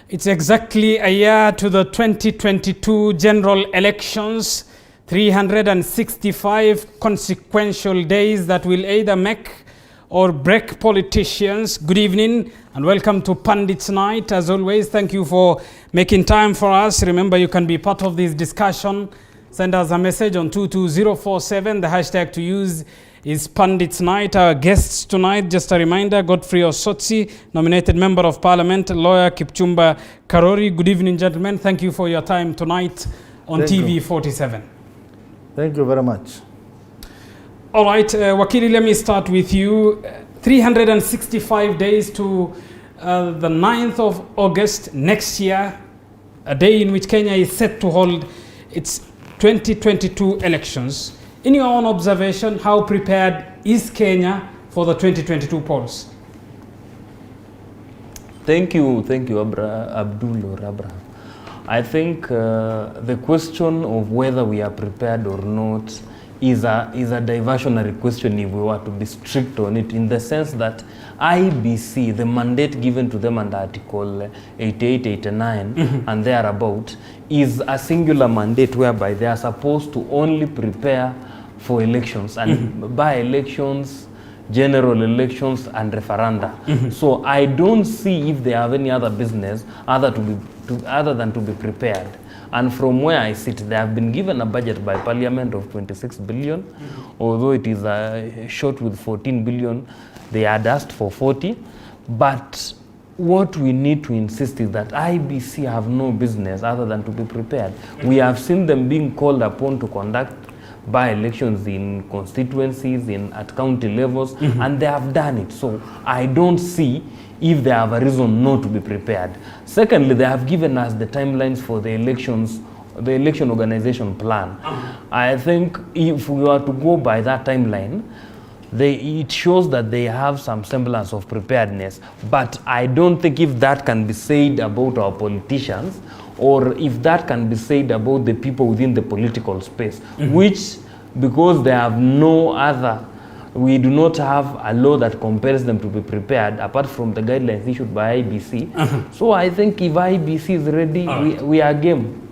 It's exactly a year to the 2022 general elections, 365 consequential days that will either make or break politicians. Good evening and welcome to Pundits Night. As always, thank you for making time for us. Remember, you can be part of this discussion. Send us a message on 22047. The hashtag to use is Pundits Night. Our guests tonight, just a reminder, Gotv Osotsi, nominated Member of Parliament, lawyer Kipchumba Karori. Good evening, gentlemen. Thank you for your time tonight on TV 47. Thank you very much. All right, Wakili, let me start with you. 365 days to the 9th of August next year, a day in which Kenya is set to hold its 2022 elections. In your own observation, how prepared is Kenya for the 2022 polls? Thank you, Abdul or Abraham. I think the question of whether we are prepared or not is a diversionary question if we were to be strict on it, in the sense that IBC, the mandate given to them under Article 88, 89 and thereabout, is a singular mandate whereby they are supposed to only prepare for elections and by elections, general elections and referenda. So I don't see if they have any other business other than to be prepared. And from where I sit, they have been given a budget by Parliament of 26 billion, although it is short with 14 billion. They had asked for 40. But what we need to insist is that IBC have no business other than to be prepared. We have seen them being called upon to conduct by-elections in constituencies, at county levels, and they have done it. So I don't see if they have a reason not to be prepared. Secondly, they have given us the timelines for the elections, the election organization plan. I think if we were to go by that timeline, it shows that they have some semblance of preparedness. But I don't think if that can be said about our politicians, or if that can be said about the people within the political space, which, because they have no other, we do not have a law that compels them to be prepared apart from the guidelines issued by IBC. So I think if IBC is ready, we are game.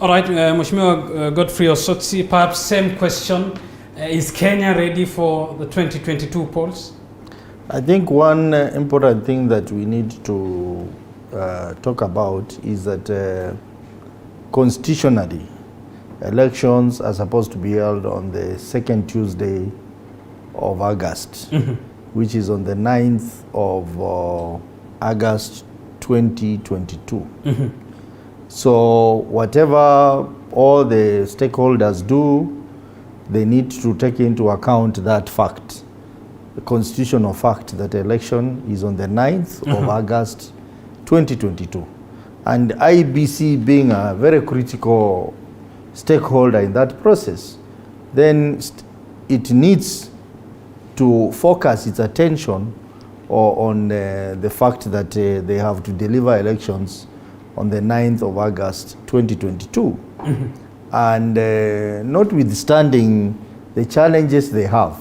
All right, Mheshimiwa Gotv Osotsi, perhaps same question. Is Kenya ready for the 2022 polls? I think one important thing that we need to talk about is that constitutionally, elections are supposed to be held on the second Tuesday of August, which is on the 9th of August 2022. So whatever all the stakeholders do, they need to take into account that fact, the constitutional fact that the election is on the 9th of August 2022. And IBC being a very critical stakeholder in that process, then it needs to focus its attention on the fact that they have to deliver elections on the 9th of August 2022. And notwithstanding the challenges they have,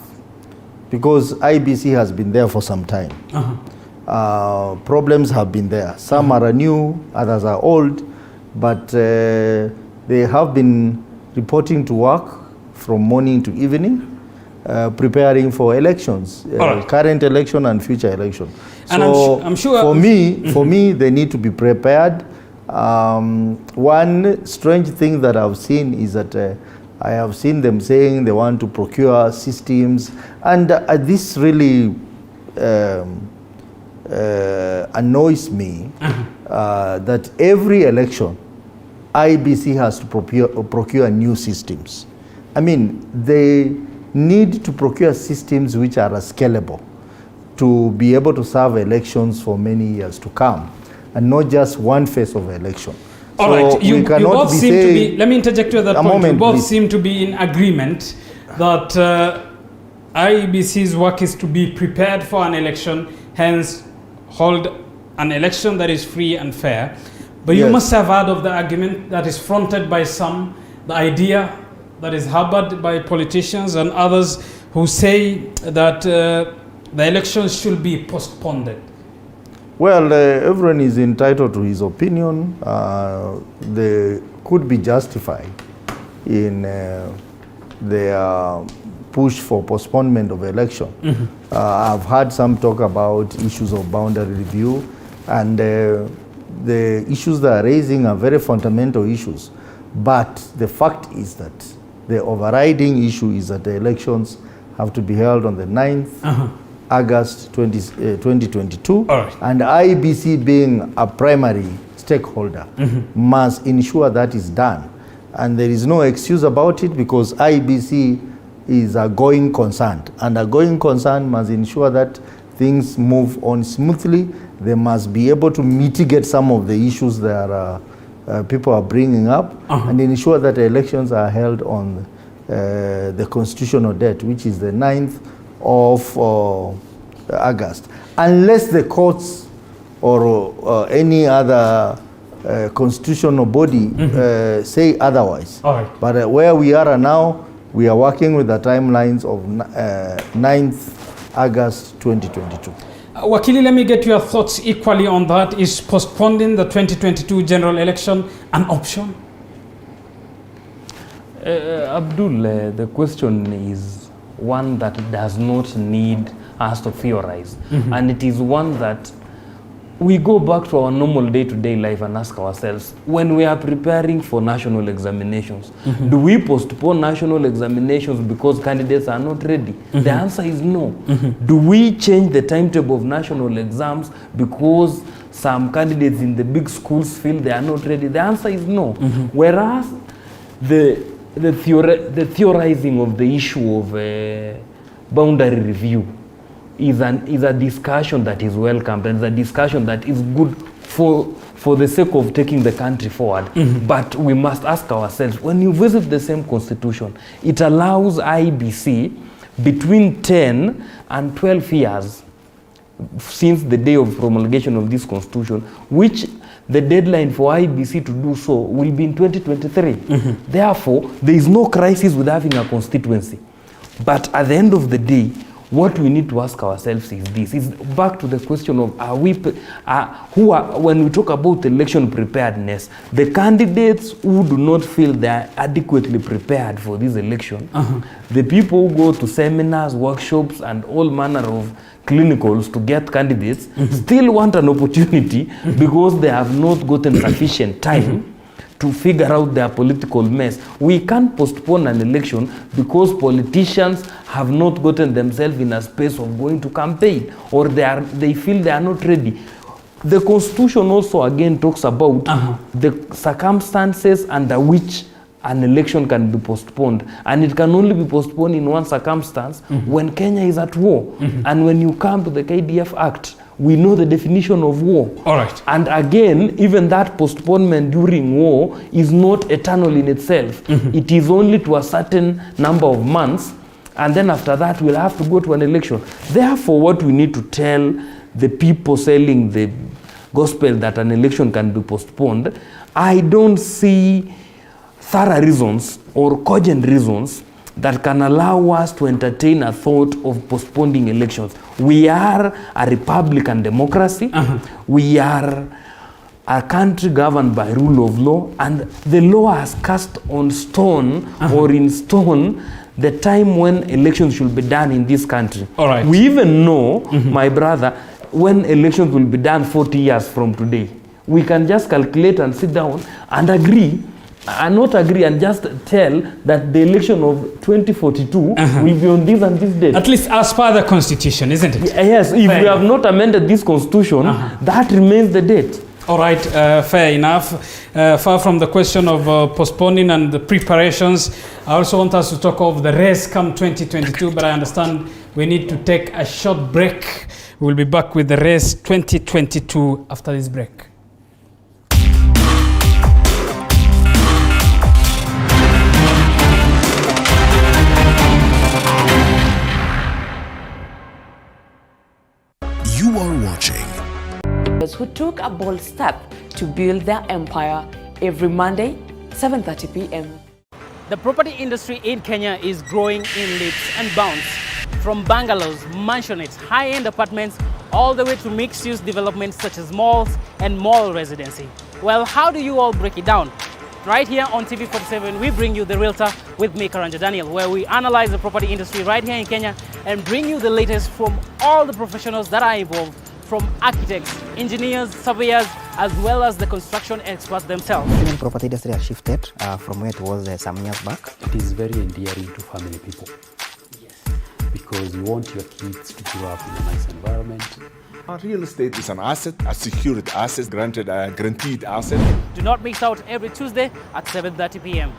because IBC has been there for some time. Problems have been there. Some are new, others are old, but they have been reporting to work from morning to evening, preparing for elections, current election and future election. And so I'm sure for me, they need to be prepared. One strange thing that I've seen is that I have seen them saying they want to procure systems, and this really annoys me that every election IBC has to procure new systems. I mean, they need to procure systems which are scalable to be able to serve elections for many years to come, and not just one phase of election. All right, you both seem to be, let me interject you at that point, you both seem to be in agreement that IEBC's work is to be prepared for an election, hence hold an election that is free and fair. But you must have heard of the argument that is fronted by some, the idea that is harbored by politicians and others who say that the elections should be postponed. Well, everyone is entitled to his opinion. They could be justified in their push for postponement of election. I've heard some talk about issues of boundary review, and the issues they are raising are very fundamental issues. But the fact is that the overriding issue is that the elections have to be held on the 9th August 2022, right. And IEBC, being a primary stakeholder, must ensure that is done. And there is no excuse about it, because IEBC is a going concern, and a going concern must ensure that things move on smoothly. They must be able to mitigate some of the issues that people are bringing up, and ensure that the elections are held on the constitutional date, which is the 9th of August, unless the courts or any other constitutional body say otherwise. But where we are now, we are working with the timelines of 9th August 2022. Wakili, let me get your thoughts equally on that. Is postponing the 2022 general election an option? Abdul, the question is one that does not need us to theorize. And it is one that we go back to our normal day-to-day life and ask ourselves, when we are preparing for national examinations, do we postpone national examinations because candidates are not ready? The answer is no. Do we change the timetable of national exams because some candidates in the big schools feel they are not ready? The answer is no. Whereas the theorizing of the issue of boundary review is a discussion that is welcomed, and is a discussion that is good for the sake of taking the country forward. But we must ask ourselves, when you visit the same constitution, it allows IEBC between 10 and 12 years since the day of promulgation of this constitution, which the deadline for IEBC to do so will be in 2023. Therefore, there is no crisis with having a constituency. But at the end of the day, what we need to ask ourselves is this. Is back to the question of when we talk about election preparedness, the candidates who do not feel they are adequately prepared for this election, the people who go to seminars, workshops, and all manner of clinicals to get candidates still want an opportunity because they have not gotten sufficient time to figure out their political mess. We can't postpone an election because politicians have not gotten themselves in a space of going to campaign, or they feel they are not ready. The Constitution also again talks about the circumstances under which an election can be postponed, and it can only be postponed in one circumstance, when Kenya is at war. And when you come to the KDF Act, we know the definition of war. All right. And again, even that postponement during war is not eternal in itself. It is only to a certain number of months, and then after that we'll have to go to an election. Therefore, what we need to tell the people selling the gospel that an election can be postponed, I don't see thorough reasons or cogent reasons that can allow us to entertain a thought of postponing elections. We are a republican democracy. We are a country governed by rule of law, and the law has cast on stone or in stone the time when elections should be done in this country. All right. We even know, my brother, when elections will be done 40 years from today. We can just calculate and sit down and agree, and not agree, and just tell that the election of 2042 will be on this and this date. At least as per the constitution, isn't it? Yes, if we have not amended this constitution, that remains the date. All right, fair enough. Far from the question of postponing and the preparations, I also want us to talk of the race come 2022, but I understand we need to take a short break. We'll be back with the race 2022 after this break. You are watching. Who took a bold step to build their empire every Monday, 7:30 p.m. The property industry in Kenya is growing in leaps and bounds. From bungalows, mansionettes, high-end apartments, all the way to mixed-use developments such as malls and mall residency. Well, how do you all break it down? Right here on TV47, we bring you The Realtor with me, Karanja Daniel, where we analyze the property industry right here in Kenya and bring you the latest from all the professionals that are involved, from architects, engineers, surveyors, as well as the construction experts themselves. Kenyan property industry has shifted from where it was some years back. It is very endearing to family people. Yes. Because you want your kids to grow up in a nice environment. Real estate is an asset, a secured asset, guaranteed asset. Do not miss out every Tuesday at 7:30 p.m.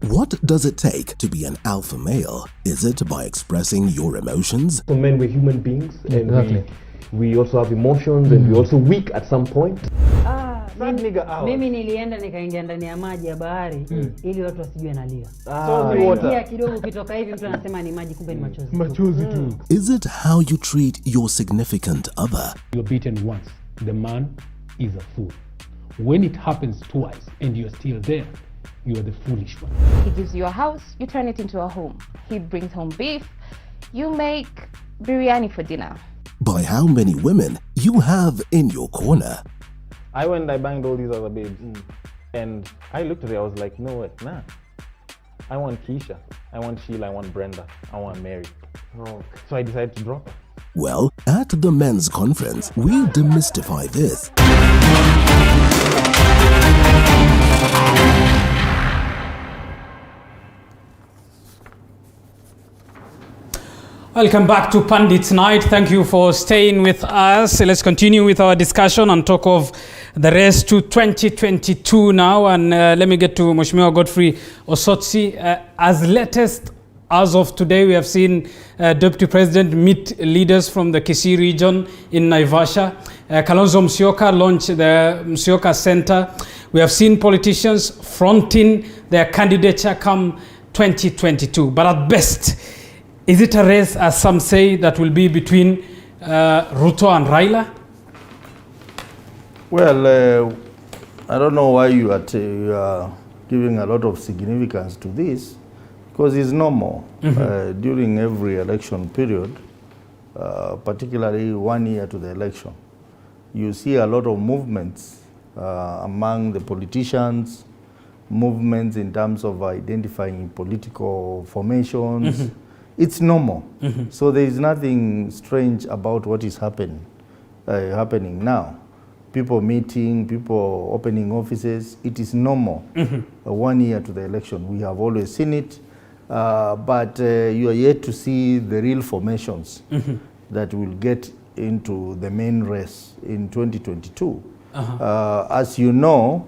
What does it take to be an alpha male? Is it by expressing your emotions? So men, we're human beings, and we also have emotions, and we're also weak at some point. Mimi nilienda nikaingia ndani ya maji ya bahari ili watu wasijue nalia. Ingia kidogo kitoka hivi mtu anasema ni maji, kumbe ni machozi. Machozi tu. Is it how you treat your significant other? You're beaten once. The man is a fool. When it happens twice and you're still there, you are the foolish one. He gives you a house, you turn it into a home. He brings home beef, you make biryani for dinner. By how many women you have in your corner? I went and I banged all these other babes, and I looked at it, I was like, no way, nah. I want Keisha, I want Sheila, I want Brenda, I want Mary. So I decided to drop her. Well, at the men's conference, we demystify this. Welcome back to Pundits Night. Thank you for staying with us. Let's continue with our discussion and talk of the race to 2022 now. And let me get to Mheshimiwa Godfrey Osotsi. As latest as of today, we have seen Deputy President meet leaders from the Kisii region in Naivasha. Kalonzo Musyoka launched the Musyoka Center. We have seen politicians fronting their candidature come 2022. But at best, is it a race, as some say, that will be between Ruto and Raila? Well, I don't know why you are giving a lot of significance to this, because it's normal. During every election period, particularly 1 year to the election, you see a lot of movements among the politicians, movements in terms of identifying political formations. It's normal. So there is nothing strange about what is happening now. People meeting, people opening offices, it is normal. 1 year to the election, we have always seen it, but you are yet to see the real formations that will get into the main race in 2022. As you know,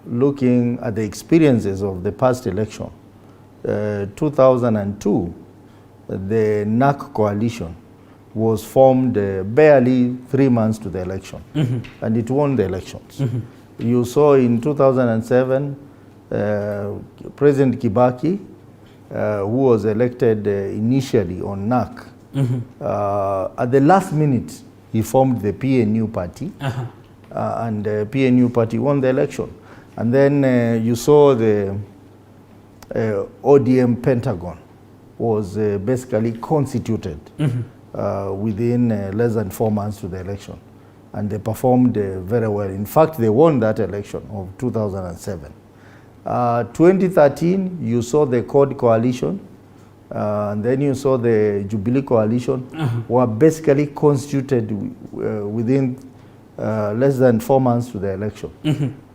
looking at the experiences of the past election, 2002, the NAC coalition was formed barely 3 months to the election, and it won the elections. You saw in 2007, President Kibaki, who was elected initially on NAC, at the last minute, he formed the PNU party, and the PNU party won the election. And then you saw the ODM Pentagon was basically constituted within less than 4 months to the election, and they performed very well. In fact, they won that election of 2007. 2013, you saw the CORD coalition, and then you saw the Jubilee coalition were basically constituted within less than 4 months to the election.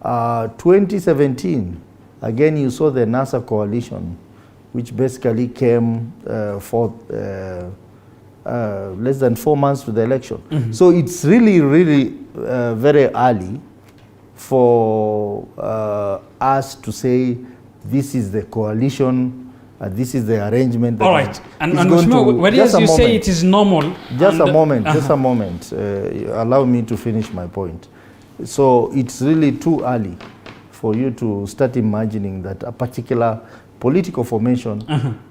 2017, again, you saw the NASA coalition, which basically came for less than 4 months to the election. So it's really very early for us to say this is the coalition, this is the arrangement. All right. And when you say it is normal. Just a moment, just a moment. Allow me to finish my point. So it's really too early for you to start imagining that a particular political formation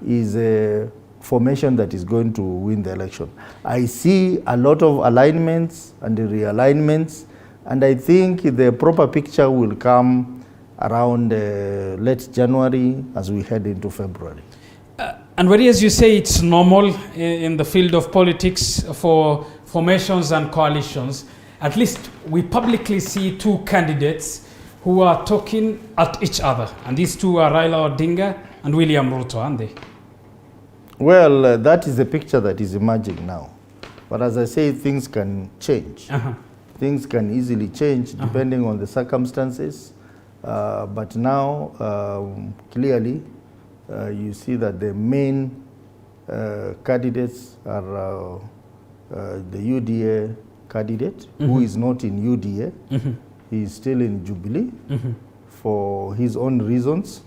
is a formation that is going to win the election. I see a lot of alignments and realignments, and I think the proper picture will come around late January as we head into February. And whereas you say it's normal in the field of politics for formations and coalitions, at least we publicly see two candidates who are talking at each other. And these two are Raila Odinga and William Ruto, aren't they? Well, that is the picture that is emerging now. But as I say, things can change. Things can easily change depending on the circumstances. But now, clearly, you see that the main candidates are the UDA candidate, who is not in UDA. He is still in Jubilee for his own reasons,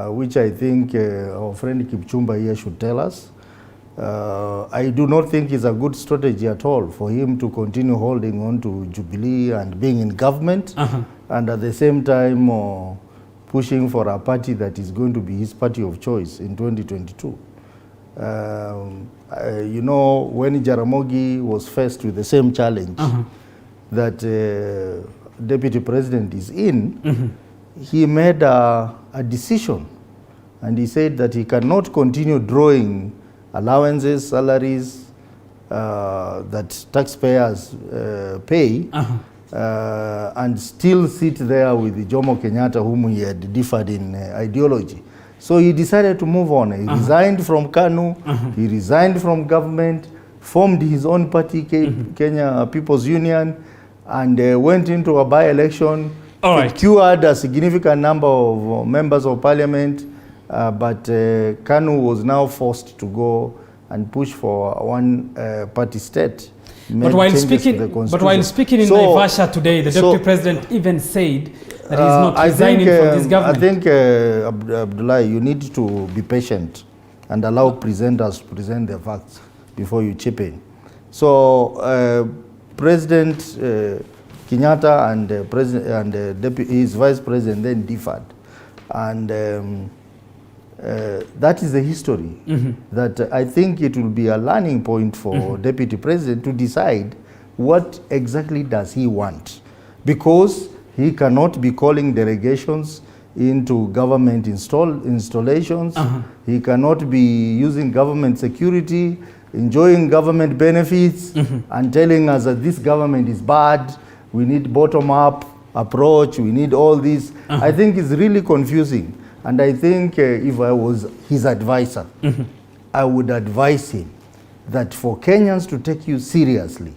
which I think our friend Kipchumba here should tell us. I do not think it's a good strategy at all for him to continue holding on to Jubilee and being in government, and at the same time pushing for a party that is going to be his party of choice in 2022. You know, when Jaramogi was faced with the same challenge that Deputy President is in, he made a decision, and he said that he cannot continue drawing allowances, salaries that taxpayers pay, and still sit there with Jomo Kenyatta, whom he had differed in ideology. So he decided to move on. He resigned from KANU, he resigned from government, formed his own party, Kenya People's Union, and went into a by-election, secured a significant number of members of parliament, but KANU was now forced to go and push for one party state. But while speaking in Naivasha today, the Deputy President even said that he is not resigning from this government. I think, Abdullah, you need to be patient and allow presenters to present their facts before you chip in. So, President Kenyatta and his Vice President then differed. And that is the history. That I think it will be a learning point for Deputy President to decide what exactly does he want. Because he cannot be calling delegations into government installations. He cannot be using government security, enjoying government benefits, and telling us that this government is bad, we need bottom-up approach, we need all this. I think it's really confusing. And I think if I was his advisor, I would advise him that for Kenyans to take you seriously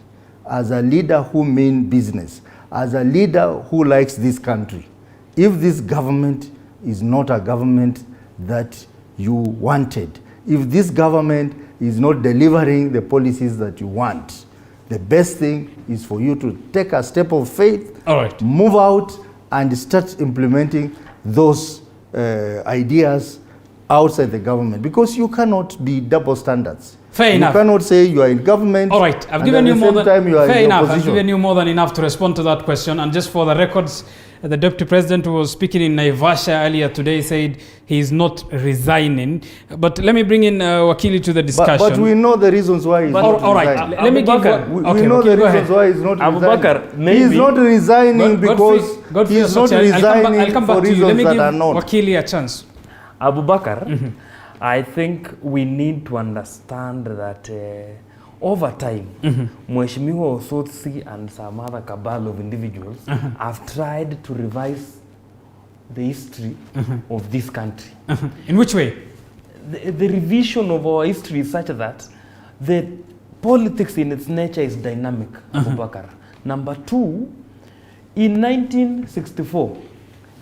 as a leader who means business, as a leader who likes this country, if this government is not a government that you wanted, if this government is not delivering the policies that you want, the best thing is for you to take a step of faith, move out and start implementing those ideas outside the government, because you cannot be double standards. Fair enough. You cannot say you are in government. All right, I've given you more than fair enough. I've given you more than enough to respond to that question. And just for the records, the Deputy President who was speaking in Naivasha earlier today said he is not resigning. But let me bring in Wakili to the discussion. But we know the reasons why he's not resigning. All right, let me give we know the reasons why he's not resigning. He's not resigning because he's not resigning for reasons that are known. Wakili a chance. Abu Bakar, I think we need to understand that over time, Mheshimiwa Osotsi and some other cabal of individuals have tried to revise the history of this country. In which way? The revision of our history is such that the politics in its nature is dynamic, Abu Bakar. Number two, in 1964,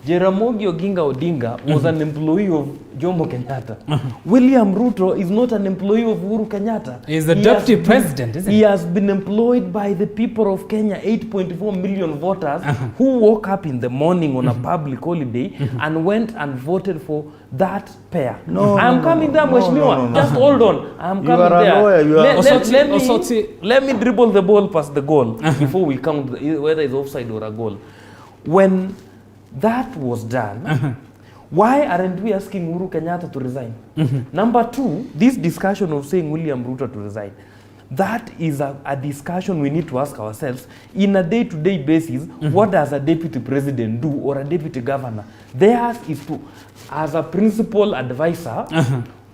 Jaramogi Oginga Odinga was an employee of Jomo Kenyatta. William Ruto is not an employee of Uhuru Kenyatta. He is the deputy president, isn't he? He has been employed by the people of Kenya, 8.4 million voters, who woke up in the morning on a public holiday and went and voted for that pair. I'm coming there, Mheshimiwa. Just hold on. I'm coming there. Let me dribble the ball past the goal before we count whether it's offside or a goal. When that was done, why aren't we asking Uhuru Kenyatta to resign? Number two, this discussion of saying William Ruto to resign, that is a discussion we need to ask ourselves in a day-to-day basis. What does a deputy president do or a deputy governor? Theirs is to, as a principal advisor,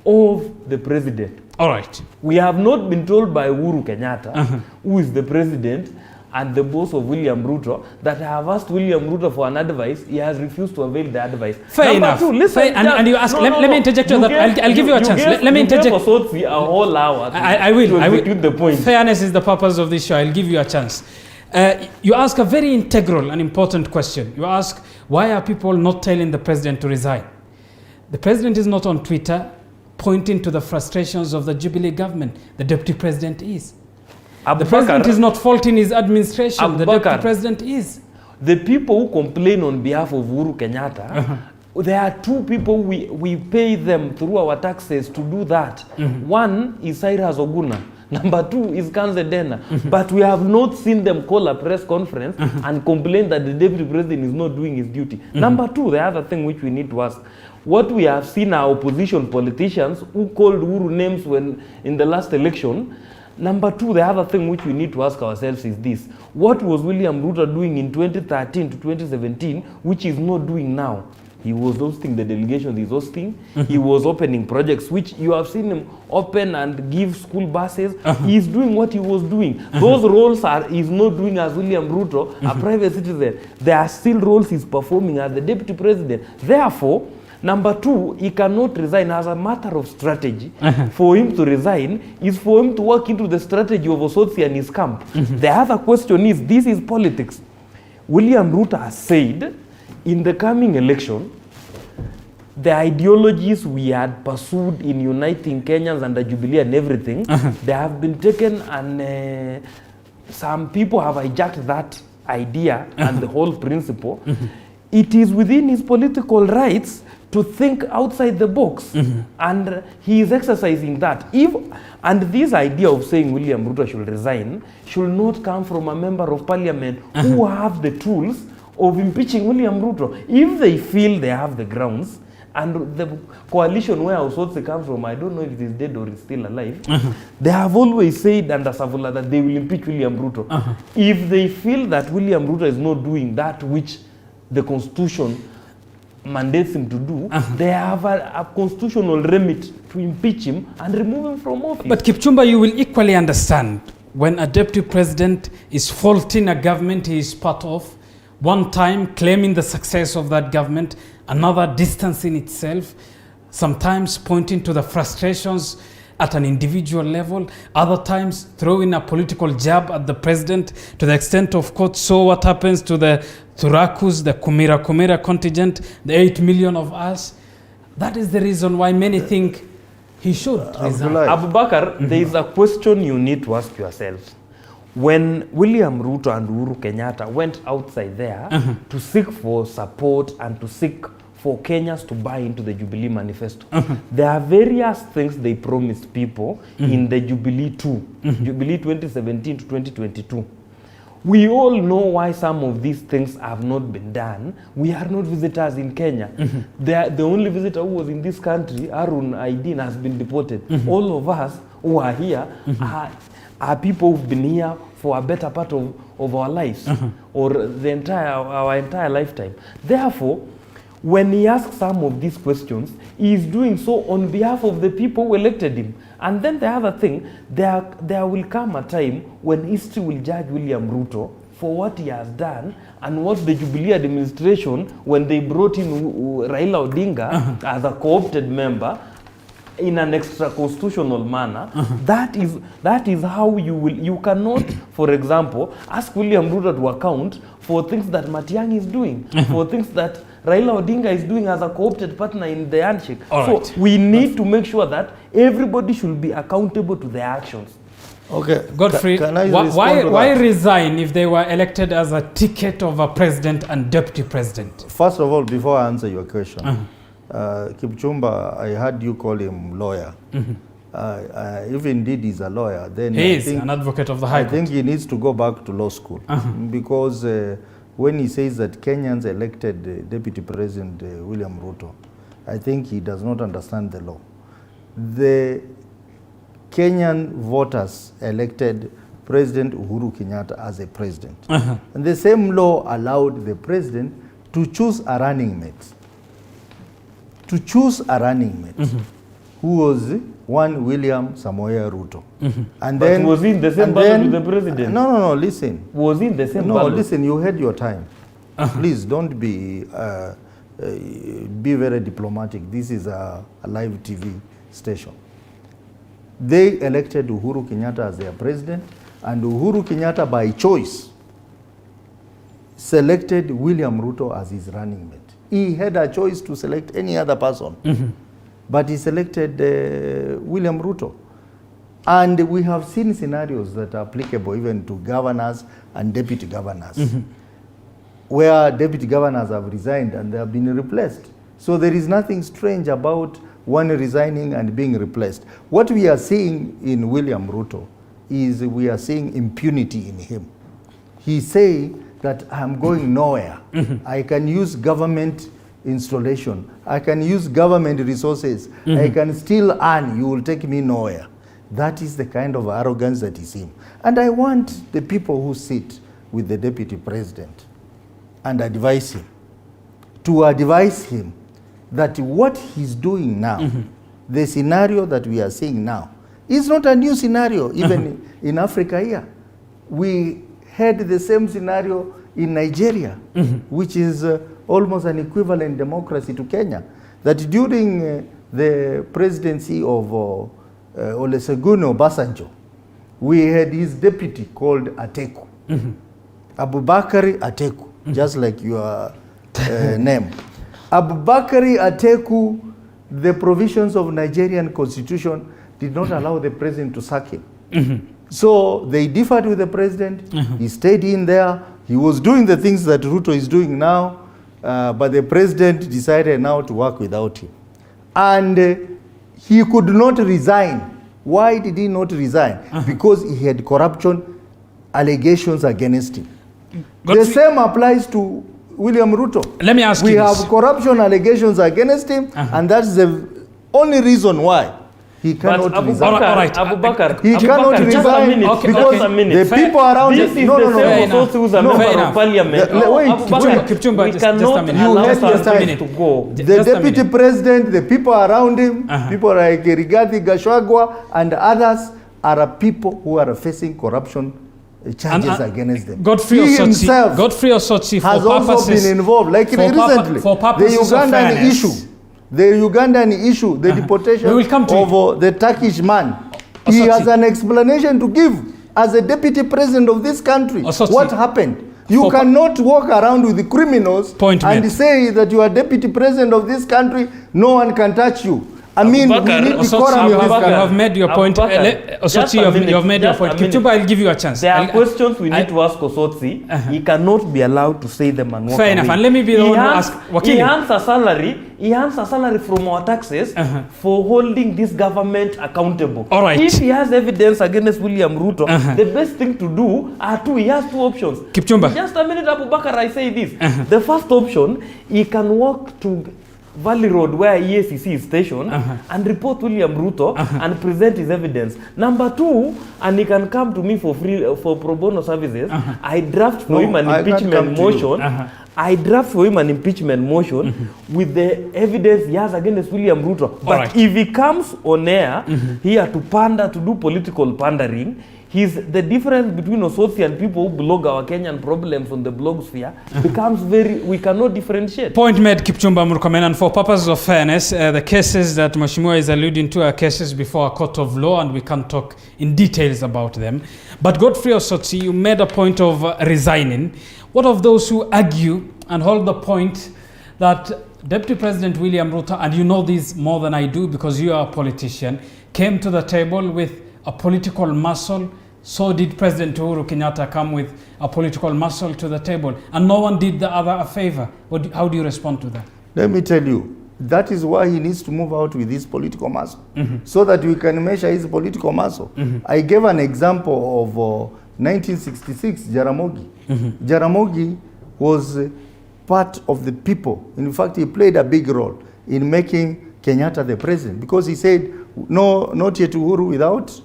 of the president. All right. We have not been told by Uhuru Kenyatta, who is the president and the boss of William Ruto, that I have asked William Ruto for an advice. He has refused to avail the advice. Fair enough. Two, listen, and you ask, let me interject on that. I'll give you a chance. Let me interject. You gave Osotsi a whole hour I will execute the point. Fairness is the purpose of this show. I'll give you a chance. You ask a very integral and important question. You ask, why are people not telling the president to resign? The president is not on Twitter pointing to the frustrations of the Jubilee government. The deputy president is. The president is not faulting his administration. The deputy president is. The people who complain on behalf of Uhuru Kenyatta, there are two people we pay them through our taxes to do that. One is Cyrus Oguna. Number two is Kanze Dena. But we have not seen them call a press conference and complain that the deputy president is not doing his duty. Number two, the other thing which we need to ask, what we have seen are opposition politicians who called Uhuru names when in the last election. Number two, the other thing which we need to ask ourselves is this. What was William Ruto doing in 2013 to 2017, which he's not doing now? He was hosting the delegations he's hosting. He was opening projects, which you have seen him open and give school buses. He's doing what he was doing. Those roles he's not doing as William Ruto, a private citizen. There are still roles he's performing as the deputy president. Therefore, number two, he cannot resign as a matter of strategy. For him to resign is for him to work into the strategy of Osotsi and his camp. The other question is, this is politics. William Ruto has said, in the coming election, the ideologies we had pursued in uniting Kenyans under Jubilee and everything, they have been taken, and some people have hijacked that idea and the whole principle. It is within his political rights to think outside the box, and he is exercising that. And this idea of saying William Ruto should resign should not come from a member of parliament who have the tools of impeaching William Ruto. If they feel they have the grounds, and the coalition where Osotsi comes from, I don't know if it is dead or it's still alive, they have always said under Savula that they will impeach William Ruto. If they feel that William Ruto is not doing that which the Constitution mandates him to do, they have a constitutional remit to impeach him and remove him from office. But Kipchumba, you will equally understand when a deputy president is faulting a government he is part of, one time claiming the success of that government, another distancing itself, sometimes pointing to the frustrations at an individual level, other times throwing a political jab at the president to the extent of court. So what happens to the Turakus, the Kumira contingent, the 8 million of us? That is the reason why many think he should resign. Abubakar, there is a question you need to ask yourself. When William Ruto and Uhuru Kenyatta went outside there to seek for support and to seek for Kenyans to buy into the Jubilee Manifesto, there are various things they promised people in the Jubilee 2, Jubilee 2017 to 2022. We all know why some of these things have not been done. We are not visitors in Kenya. The only visitor who was in this country, Arun Aidin, has been deported. All of us who are here are people who've been here for a better part of our lives, or our entire lifetime. Therefore, when he asks some of these questions, he is doing so on behalf of the people who elected him. And then the other thing, there will come a time when history will judge William Ruto for what he has done and what the Jubilee administration, when they brought in Raila Odinga as a co-opted member in an extra-constitutional manner, that is how you cannot, for example, ask William Ruto to account for things that Matiang'i is doing, for things that Raila Odinga is doing as a co-opted partner in the handshake. So we need to make sure that everybody should be accountable to their actions. Okay, Godfrey, why resign if they were elected as a ticket of a president and deputy president? First of all, before I answer your question, Kipchumba, I heard you call him lawyer. If indeed he's a lawyer, then he is an advocate of the High Court. I think he needs to go back to law school because when he says that Kenyans elected Deputy President William Ruto, I think he does not understand the law. The Kenyan voters elected President Uhuru Kenyatta as a president. And the same law allowed the president to choose a running mate. To choose a running mate. who was one William Samoei Ruto. And But then was he in the same ballot with the president? No, listen. Was he in the same No, ballot? listen, you had your time. Please don't be very diplomatic. This is a live TV station. They elected Uhuru Kenyatta as their president, and Uhuru Kenyatta by choice selected William Ruto as his running mate. He had a choice to select any other person, but he selected William Ruto. And we have seen scenarios that are applicable even to governors and deputy governors, where deputy governors have resigned and they have been replaced. So there is nothing strange about one resigning and being replaced. What we are seeing in William Ruto is we are seeing impunity in him. He say that I'm going nowhere. I can use government installation. I can use government resources. I can still earn. You will take me nowhere. That is the kind of arrogance that is him. And I want the people who sit with the deputy president and advise him, to advise him that what he's doing now, the scenario that we are seeing now, is not a new scenario, even in Africa here. We had the same scenario in Nigeria, which is almost an equivalent democracy to Kenya, that during the presidency of Olusegun Obasanjo, we had his deputy called Ateku, Abubakar Ateku, just like your name. Abubakar Ateku, the provisions of Nigerian constitution did not allow the president to sack him. So they differed with the president. He stayed in there. He was doing the things that Ruto is doing now, but the president decided now to work without him. And he could not resign. Why did he not resign? Because he had corruption allegations against him. The same applies to William Ruto. Let me ask you this. We have corruption allegations against him, and that's the only reason why he cannot resign. Abubakar, He cannot resign because the people around this is the same also who's a member of parliament. Wait, we cannot allow something to go. The deputy president, the people around him, people like Rigathi Gachagua and others are people who are facing corruption charges against them. Godfrey Osotsi has also been involved, like recently, the Ugandan issue, the deportation of the Turkish man. He has an explanation to give as a deputy president of this country. What happened? You cannot walk around with the criminals and say that you are deputy president of this country, no one can touch you. I mean, we need decorum. You have made your point. Osotsi, you have made your point. Kipchumba, I'll give you a chance. There are questions we need to ask Osotsi. He cannot be allowed to say them and walk away. Fair enough. And let me be the one who ask. He earns a salary from our taxes for holding this government accountable. All right. If he has evidence against William Ruto, the best thing to do are two. He has two options. Kipchumba. Just a minute, Abubakar, I say this. The first option, he can walk to Valley Road where EACC is stationed and report William Ruto and present his evidence. Number two, and he can come to me for free for pro bono services. I draft for him an impeachment motion. I draft for him an impeachment motion with the evidence he has against William Ruto. But if he comes on air here to pander, to do political pandering, the difference between Osotsi and people who blog our Kenyan problems on the blog sphere becomes we cannot differentiate. Point made, Kipchumba Murkomen, and for purposes of fairness, the cases that Mheshimiwa is alluding to are cases before a court of law, and we can't talk in details about them. But Godfrey Osotsi, you made a point of resigning. What of those who argue and hold the point that Deputy President William Ruto, and you know this more than I do because you are a politician, came to the table with a political muscle? So did President Uhuru Kenyatta come with a political muscle to the table, and no one did the other a favor. How do you respond to that? Let me tell you, that is why he needs to move out with his political muscle, so that we can measure his political muscle. I gave an example of 1966, Jaramogi. Jaramogi was part of the people. In fact, he played a big role in making Kenyatta the president, because he said, no, not yet Uhuru without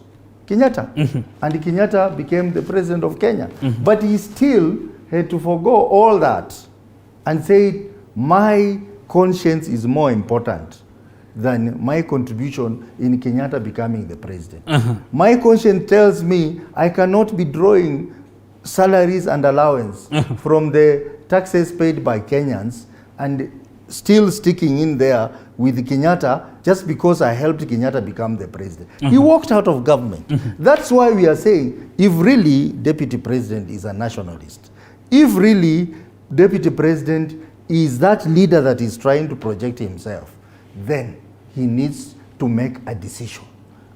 Kenyatta. And Kenyatta became the president of Kenya. But he still had to forgo all that and said, my conscience is more important than my contribution in Kenyatta becoming the president. My conscience tells me I cannot be drawing salaries and allowance from the taxes paid by Kenyans and still sticking in there with Kenyatta just because I helped Kenyatta become the president. He walked out of government. That's why we are saying, if really deputy president is a nationalist, if really deputy president is that leader that is trying to project himself, then he needs to make a decision.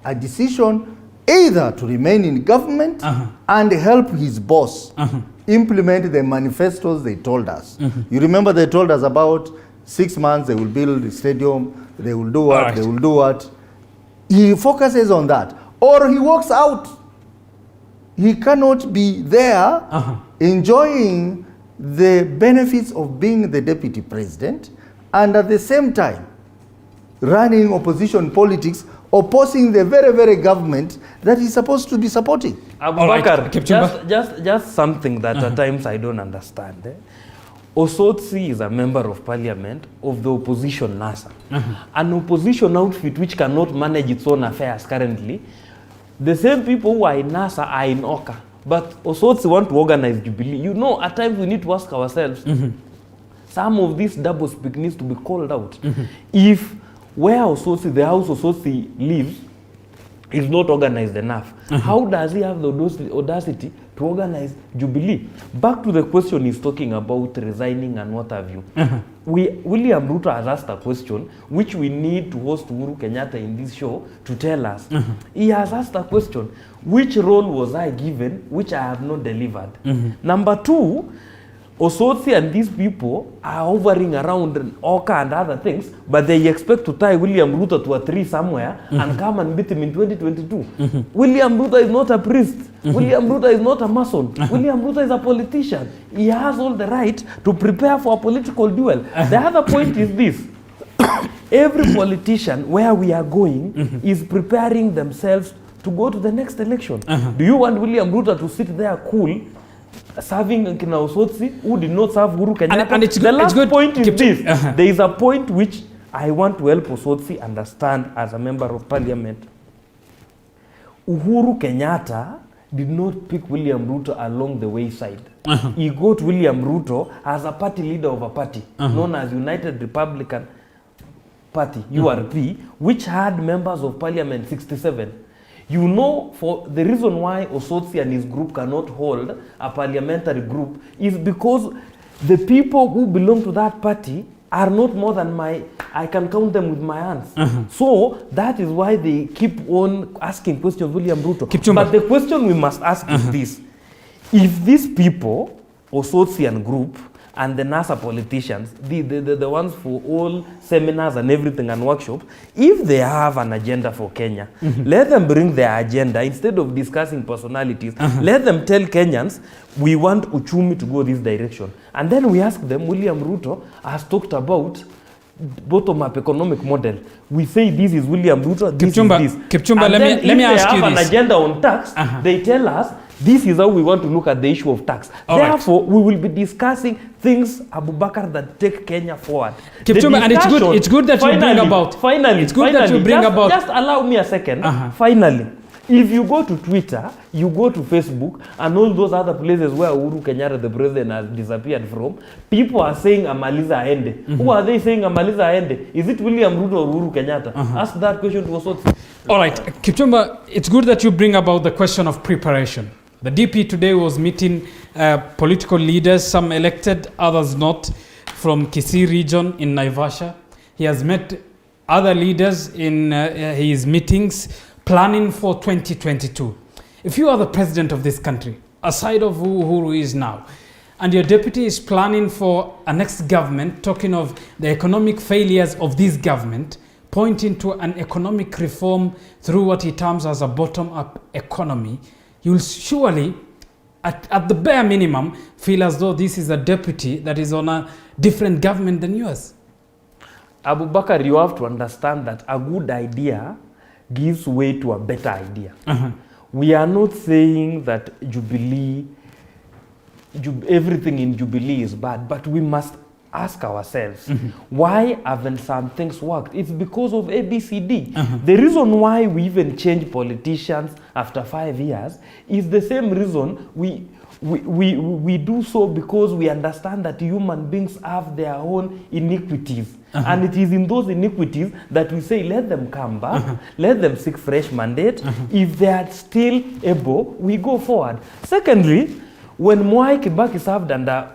A decision either to remain in government and help his boss implement the manifestos they told us. You remember they told us about 6 months they will build a stadium, they will do what, they will do what. He focuses on that. Or he walks out. He cannot be there enjoying the benefits of being the deputy president and at the same time running opposition politics, opposing the very, very government that he's supposed to be supporting. Abubakar, just something that at times I don't understand. Osotsi is a member of parliament of the opposition NASA. An opposition outfit which cannot manage its own affairs currently. The same people who are in NASA are in Oka. But Osotsi want to organize Jubilee. You know, at times we need to ask ourselves, some of this double speak needs to be called out. If where Osotsi, the house Osotsi lives, is not organized enough, how does he have the audacity to organize Jubilee? Back to the question he's talking about resigning and what have you. William Ruto has asked a question which we need to host Uhuru Kenyatta in this show to tell us. He has asked a question, which role was I given which I have not delivered? Number two, Osotsi and these people are hovering around Oka and other things, but they expect to tie William Ruto to a tree somewhere and come and beat him in 2022. William Ruto is not a priest. William Ruto is not a Mason. William Ruto is a politician. He has all the right to prepare for a political duel. The other point is this. Every politician where we are going is preparing themselves to go to the next election. Do you want William Ruto to sit there cool, serving Kina Osotsi, who did not serve Uhuru Kenyatta? And the last point is this. There is a point which I want to help Osotsi understand as a member of parliament. Uhuru Kenyatta did not pick William Ruto along the wayside. He got William Ruto as a party leader of a party known as United Republican Party, URP, which had members of parliament 67. You know, for the reason why Osotsi and his group cannot hold a parliamentary group is because the people who belong to that party are not more than I can count them with my hands. So that is why they keep on asking questions, William Ruto. But the question we must ask is this. If these people, Osotsi and group, and the NASA politicians, the ones for all seminars and everything and workshops, if they have an agenda for Kenya, let them bring their agenda instead of discussing personalities. Let them tell Kenyans, we want Uchumi to go this direction. And then we ask them, William Ruto has talked about bottom-up economic model. We say this is William Ruto, this is this. Kipchumba, let me ask you this. If they have an agenda on tax, they tell us, this is how we want to look at the issue of tax. Therefore, we will be discussing things, Abubakar, that take Kenya forward. Kipchumba, and it's good that you bring about. Finally, it's good that you bring about. Just allow me a second. Finally, if you go to Twitter, you go to Facebook, and all those other places where Uhuru Kenyatta, the president, has disappeared from, people are saying Amaliza Aende. Who are they saying Amaliza Aende? Is it William Ruto or Uhuru Kenyatta? Ask that question to Osotsi. All right, Kipchumba, it's good that you bring about the question of preparation. The DP today was meeting political leaders, some elected, others not, from Kisii region in Naivasha. He has met other leaders in his meetings, planning for 2022. If you are the president of this country, aside of who Uhuru is now, and your deputy is planning for a next government, talking of the economic failures of this government, pointing to an economic reform through what he terms as a bottom-up economy, you'll surely, at the bare minimum, feel as though this is a deputy that is on a different government than yours. Abubakar, you have to understand that a good idea gives way to a better idea. We are not saying that Jubilee, everything in Jubilee is bad, but we must ask ourselves, why haven't some things worked? It's because of ABCD. The reason why we even change politicians after 5 years is the same reason we do so, because we understand that human beings have their own iniquities. And it is in those iniquities that we say, let them come back, let them seek fresh mandate. If they are still able, we go forward. Secondly, when Mwai Kibaki served under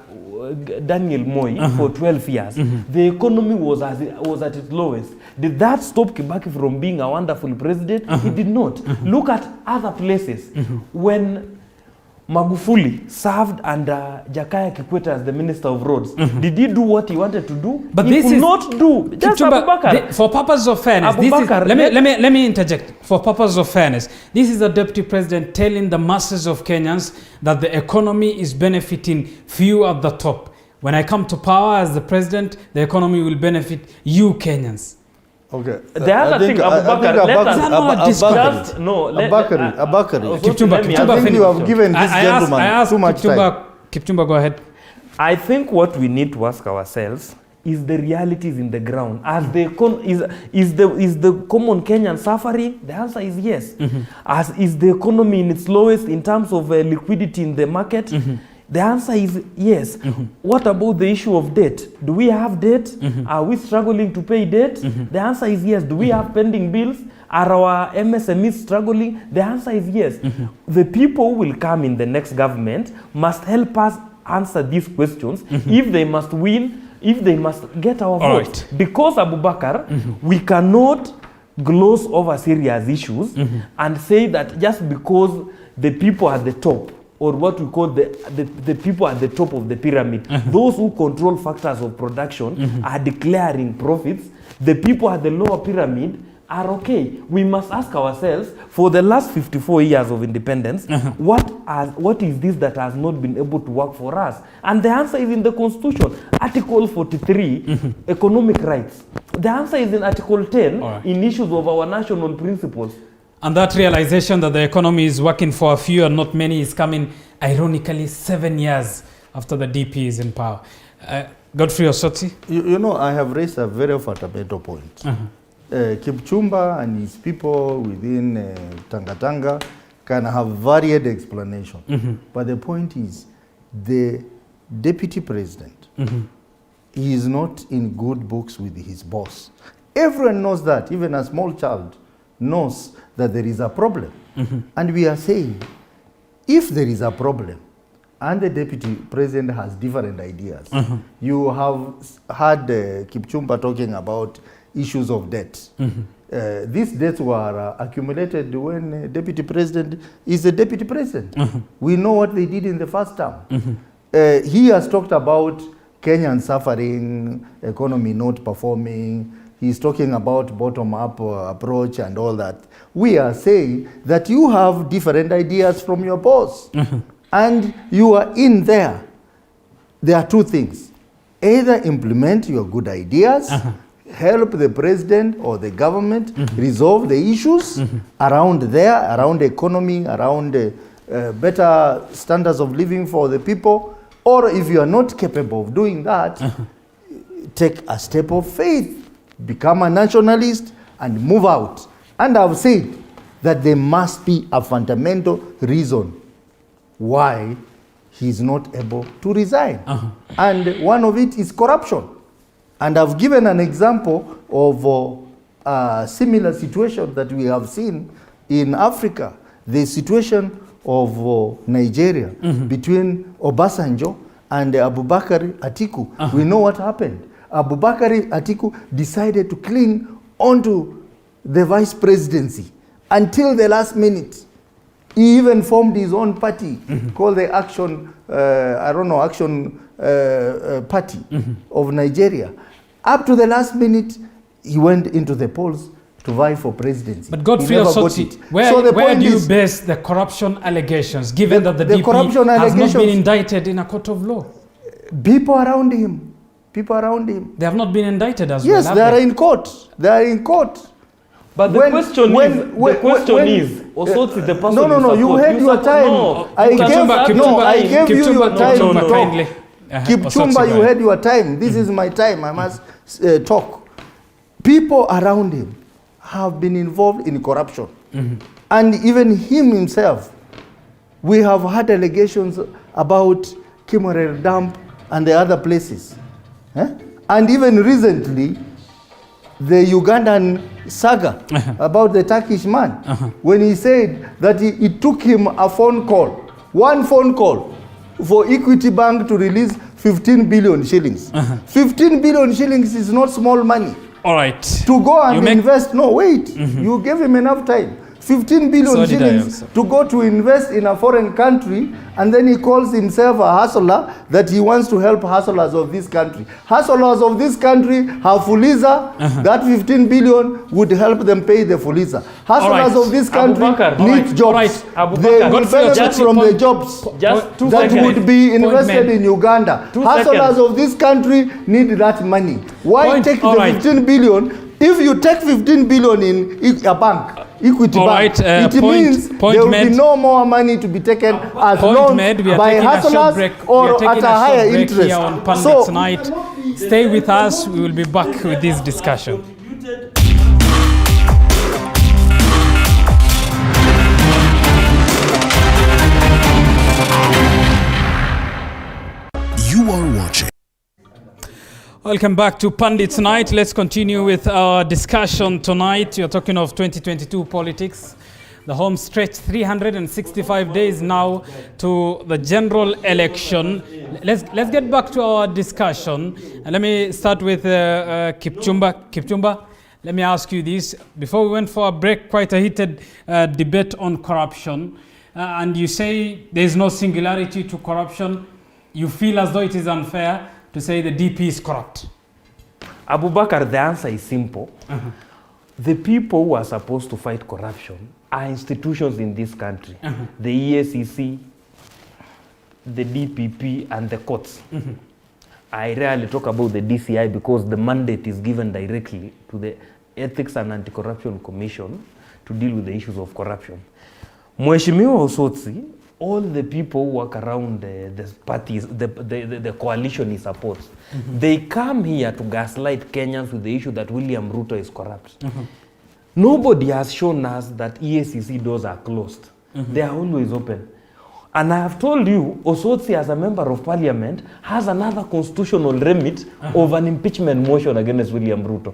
Daniel Moi for 12 years, the economy was at its lowest. Did that stop Kibaki from being a wonderful president? It did not. Look at other places. When Magufuli served under Jakaya Kikwete as the Minister of Roads, did he do what he wanted to do? But he this could is not do. Just Abubakar. For purposes of fairness, let me interject. For purposes of fairness, this is the Deputy President telling the masses of Kenyans that the economy is benefiting few at the top. When I come to power as the president, the economy will benefit you Kenyans. Okay. The other thing, Abubakar, I think you have given this gentleman too much time. Kipchumba, go ahead. I think what we need to ask ourselves is the realities in the ground. Is the common Kenyan suffering? The answer is yes. Is the economy in its lowest in terms of liquidity in the market? The answer is yes. What about the issue of debt? Do we have debt? Are we struggling to pay debt? The answer is yes. Do we have pending bills? Are our MSMEs struggling? The answer is yes. The people who will come in the next government must help us answer these questions if they must win, if they must get our votes. Right. Because Abubakar, we cannot gloss over serious issues and say that just because the people at the top, or what we call the people at the top of the pyramid, those who control factors of production are declaring profits, the people at the lower pyramid are okay. We must ask ourselves, for the last 54 years of independence, what is this that has not been able to work for us? And the answer is in the Constitution. Article 43, economic rights. The answer is in Article 10, in issues of our national principles. And that realization that the economy is working for a few and not many is coming, ironically, 7 years after the DP is in power. Godfrey Osoti? You know, I have raised a very fundamental point. Kipchumba and his people within Tanga can have varied explanation. But the point is, the deputy president, he is not in good books with his boss. Everyone knows that, even a small child knows that there is a problem. And we are saying, if there is a problem and the deputy president has different ideas, you have had Kipchumba talking about issues of debt. These debts were accumulated when deputy president is a deputy president. We know what they did in the first term. He has talked about Kenyan suffering, economy not performing. He's talking about bottom-up approach and all that. We are saying that you have different ideas from your boss. And you are in there. There are two things. Either implement your good ideas, help the president or the government resolve the issues around there, around the economy, around better standards of living for the people. Or if you are not capable of doing that, take a step of faith. Become a nationalist and move out. And I've said that there must be a fundamental reason why he's not able to resign. And one of it is corruption. And I've given an example of a similar situation that we have seen in Africa. The situation of Nigeria between Obasanjo and Abubakar Atiku. We know what happened. Abubakar Atiku decided to cling onto the vice presidency until the last minute. He even formed his own party called the Action Party of Nigeria. Up to the last minute, he went into the polls to vie for presidency. But Godfrey Osoti, where do you base the corruption allegations, given that the DP has not been indicted in a court of law? People around him. They have not been indicted as well. Yes, they are in court. They are in court. But the question is, Osoti, the person No, you had your time. I gave you your time to talk. Kipchumba, you had your time. This is my time. I must talk. People around him have been involved in corruption. And even him himself, we have had allegations about Kimorel Dump and the other places. And even recently, the Ugandan saga about the Turkish man, when he said that it took him a phone call, one phone call, for Equity Bank to release 15 billion shillings. 15 billion shillings is not small money. All right. To go and invest, no, wait, you gave him enough time. 15 billion shillings to go to invest in a foreign country, and then he calls himself a hustler, that he wants to help hustlers of this country. Hustlers of this country have Fuliza. That 15 billion would help them pay the Fuliza. Hustlers of this country need jobs. They will benefit from the jobs that would be invested in Uganda. Hustlers of this country need that money. Why take the 15 billion? If you take 15 billion in a bank, Equity Bank, it means there will be no more money to be taken as loans by hustlers or at a higher interest. Here on Pundits Night. Stay with us. We will be back with this discussion. You are watching. Welcome back to Pundits Night. Let's continue with our discussion tonight. You're talking of 2022 politics. The home stretch, 365 days now to the general election. Let's get back to our discussion. And let me start with Kipchumba. Kipchumba, let me ask you this. Before we went for a break, quite a heated debate on corruption. And you say there's no singularity to corruption. You feel as though it is unfair to say the DP is corrupt. Abubakar, the answer is simple. The people who are supposed to fight corruption are institutions in this country. The EACC, the DPP, and the courts. I rarely talk about the DCI because the mandate is given directly to the Ethics and Anti-Corruption Commission to deal with the issues of corruption. Mheshimiwa Osotsi, all the people who work around the parties, the coalition he supports, they come here to gaslight Kenyans with the issue that William Ruto is corrupt. Nobody has shown us that EACC doors are closed. They are always open. And I have told you, Osotsi as a member of parliament has another constitutional remit of an impeachment motion against William Ruto.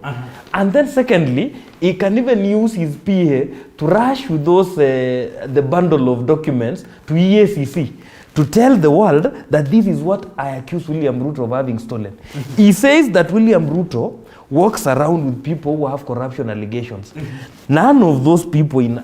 And then secondly, he can even use his PA to rush with those, the bundle of documents to EACC to tell the world that this is what I accuse William Ruto of having stolen. He says that William Ruto walks around with people who have corruption allegations. None of those people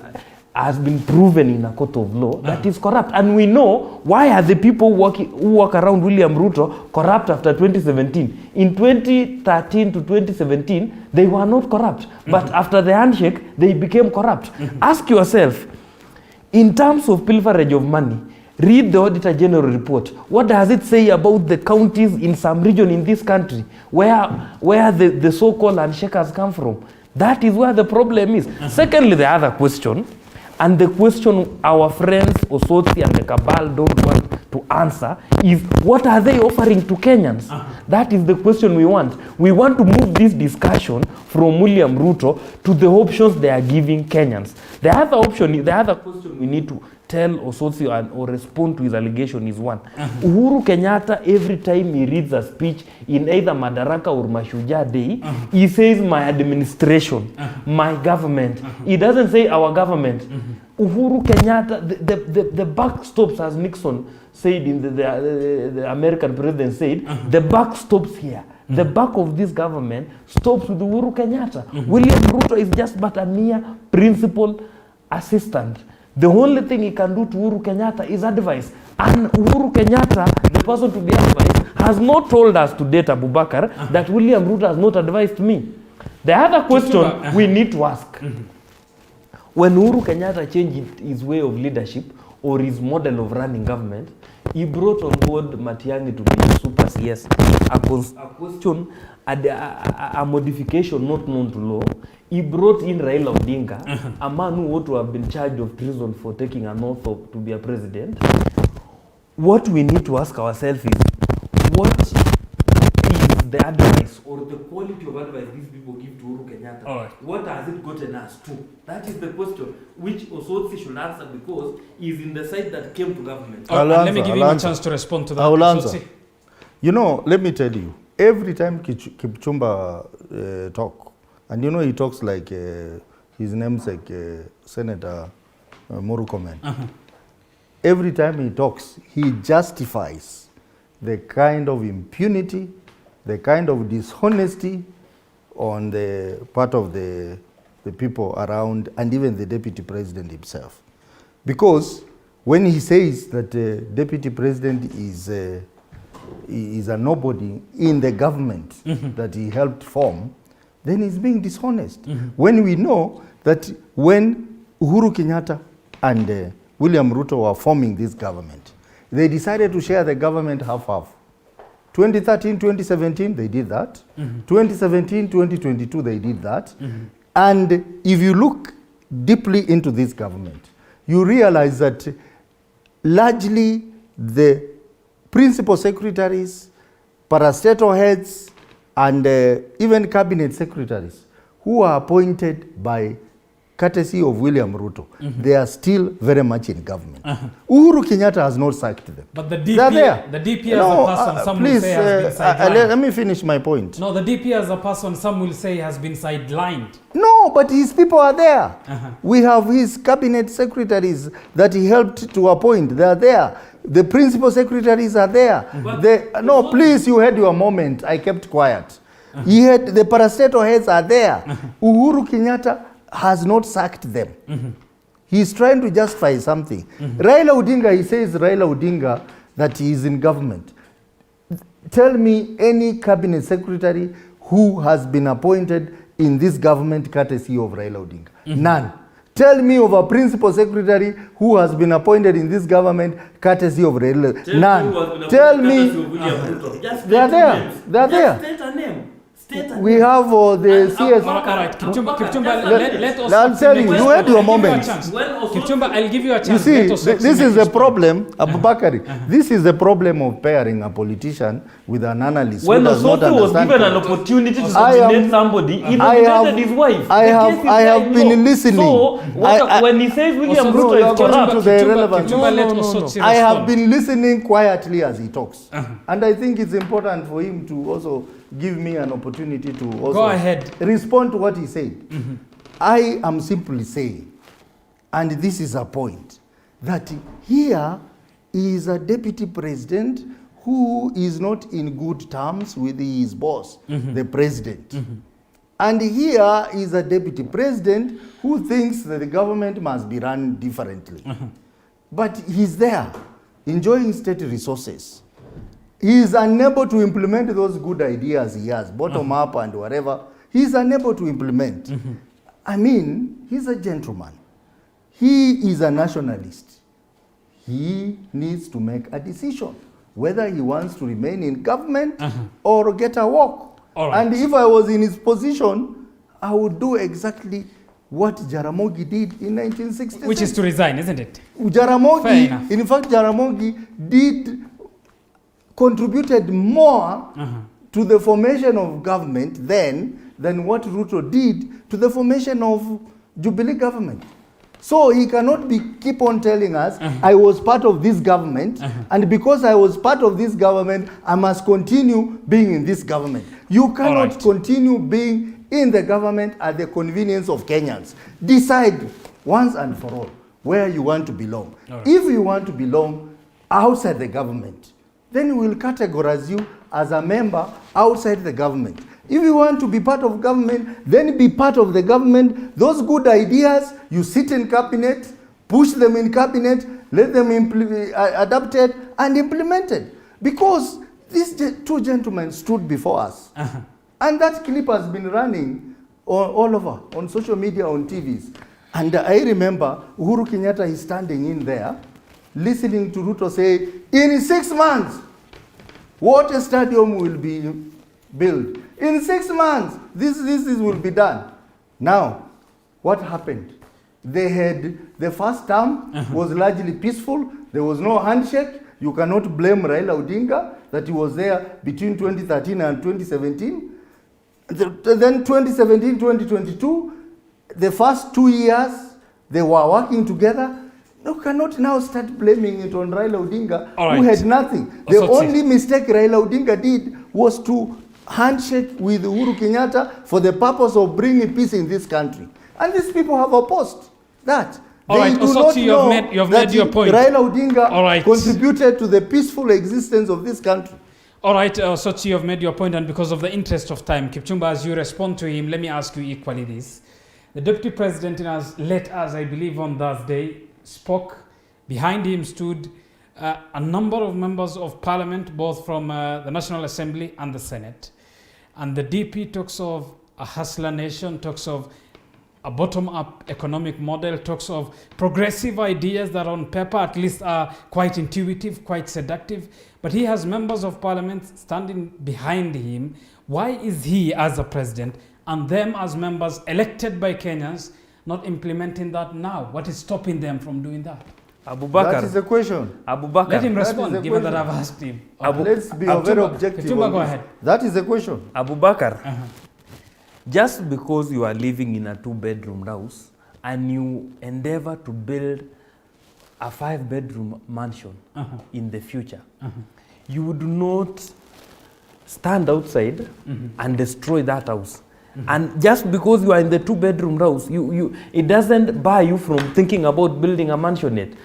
has been proven in a court of law that is corrupt. And we know why are the people who walk around William Ruto corrupt after 2017. In 2013 to 2017, they were not corrupt. But after the handshake, they became corrupt. Ask yourself, in terms of pilferage of money, read the Auditor General report. What does it say about the counties in some region in this country where the so-called handshakers come from? That is where the problem is. Secondly, the other question, and the question our friends Osotsi and the cabal don't want to answer is, what are they offering to Kenyans? That is the question we want. We want to move this discussion from William Ruto to the options they are giving Kenyans. The other question we need to tell Osotsi or respond to his allegation is one. Uhuru Kenyatta, every time he reads a speech in either Madaraka or Mashujaa Day, he says my administration, my government. He doesn't say our government. Uhuru Kenyatta, the buck stops, as Nixon said, in the American president said, the buck stops here. The buck of this government stops with Uhuru Kenyatta. William Ruto is just but a mere principal assistant. The only thing he can do to Uhuru Kenyatta is advice. And Uhuru Kenyatta, the person to be advised, has not told us to date Abubakar that William Ruto has not advised me. The other question we need to ask, when Uhuru Kenyatta changed his way of leadership or his model of running government, he brought on board Matiang'i to be a super CS. A question, a modification not known to law. He brought in Raila Odinga, a man who ought to have been charged of treason for taking an oath to be a president. What we need to ask ourselves is, what is the advice or the quality of advice these people give to Uhuru Kenyatta? Alright. What has it gotten us to? That is the question which Osotsi should answer, because he's in the side that came to government. Let me give him a chance to respond to that. I will answer. Osotsi. You know, let me tell you, every time Kipchumba talk, and you know he talks like his namesake Senator Murkomen. Every time he talks, he justifies the kind of impunity, the kind of dishonesty on the part of the people around, and even the deputy president himself. Because when he says that the deputy president is a nobody in the government that he helped form, then he's being dishonest. When we know that when Uhuru Kenyatta and William Ruto were forming this government, they decided to share the government half-half. 2013, 2017, they did that. 2017, 2022, they did that. And if you look deeply into this government, you realize that largely the principal secretaries, parastatal heads, and even cabinet secretaries who are appointed by courtesy of William Ruto, they are still very much in government. Uhuru Kenyatta has not sacked them. But the they are there. DP as a person, some will say has been sidelined. Let me finish my point. No, the DP as a person, some will say has been sidelined. No, but his people are there. We have his cabinet secretaries that he helped to appoint. They are there. The principal secretaries are there. No, please, you had your moment. I kept quiet. He had the parastatal heads are there. Uhuru Kenyatta has not sacked them. He's trying to justify something. Raila Odinga, he says Raila Odinga that he is in government. Tell me any cabinet secretary who has been appointed in this government courtesy of Raila Odinga. None. Tell me of a principal secretary who has been appointed in this government courtesy of Raila. None. Tell me. They are there. They are there. State a name. We have the CS. All right, Kipchumba, let us. I'll tell you, you had your moment. Kipchumba, I'll give you a chance. You see, this is the problem, Abubakari. This is the problem of pairing a politician with an analyst. When Osoto was given an opportunity to nominate somebody, he nominated his wife. I have been listening. So, when he says William Ruto is corrupt, I have been listening quietly as he talks. And I think it's important for him to also give me an opportunity to also go ahead, respond to what he said. I am simply saying, and this is a point, that here is a deputy president who is not in good terms with his boss, the president. And here is a deputy president who thinks that the government must be run differently. But he's there, enjoying state resources. He is unable to implement those good ideas he has, bottom up and whatever. He is unable to implement. I mean, he's a gentleman. He is a nationalist. He needs to make a decision whether he wants to remain in government or get a walk. Right. And if I was in his position, I would do exactly what Jaramogi did in 1966. Which is to resign, isn't it? Jaramogi, in fact, Jaramogi contributed more to the formation of government then than what Ruto did to the formation of Jubilee government. So he cannot keep on telling us, I was part of this government, and because I was part of this government, I must continue being in this government. You cannot continue being in the government at the convenience of Kenyans. Decide once and for all where you want to belong. If you want to belong outside the government, then we'll categorize you as a member outside the government. If you want to be part of government, then be part of the government. Those good ideas, you sit in cabinet, push them in cabinet, let them adapted and implemented. Because these two gentlemen stood before us. And that clip has been running all over, on social media, on TVs. And I remember Uhuru Kenyatta is standing in there, listening to Ruto say, in 6 months, water stadium will be built. In 6 months, this will be done. Now, what happened? They had, the first term was largely peaceful. There was no handshake. You cannot blame Raila Odinga. that he was there between 2013 and 2017. Then 2017, 2022, the first 2 years, they were working together. You cannot now start blaming it on Raila Odinga, who had nothing. The only mistake Raila Odinga did was to handshake with Uhuru Kenyatta for the purpose of bringing peace in this country. And these people have opposed that. They do not know you've made your point. Raila Odinga contributed to the peaceful existence of this country. All right, Sochi, you've made your point, and because of the interest of time, Kipchumba, as you respond to him, let me ask you equally this. The Deputy President, late as I believe on Thursday, spoke. Behind him stood a number of members of Parliament, both from the National Assembly and the Senate. And the DP talks of a hustler nation, talks of a bottom-up economic model, talks of progressive ideas that on paper at least are quite intuitive, quite seductive. But he has members of Parliament standing behind him. Why is he, as a president, and them as members elected by Kenyans, not implementing that now? What is stopping them from doing that? Abubakar. That is the question. Abubakar. Let him respond, given that I've asked him. Let's be very objective. Go ahead. That is the question. Abubakar, just because you are living in a 2-bedroom house and you endeavor to build a 5-bedroom mansion in the future, you would not stand outside and destroy that house. And just because you are in the 2-bedroom house, it doesn't bar you from thinking about building a mansionette.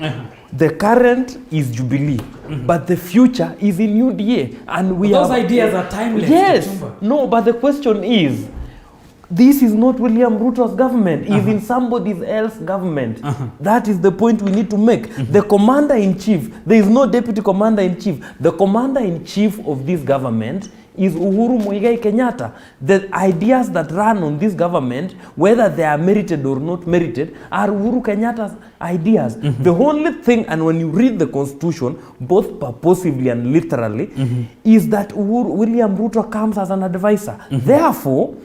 The current is Jubilee, but the future is in UDA. And those ideas are timeless. Yes. No, but the question is, this is not William Ruto's government. It's in somebody else's government. That is the point we need to make. The commander-in-chief, there is no deputy commander-in-chief. The commander-in-chief of this government is Uhuru Muigai Kenyatta. The ideas that run on this government, whether they are merited or not merited, are Uhuru Kenyatta's ideas. The only thing, and when you read the constitution, both purposively and literally, is that William Ruto comes as an advisor. Therefore,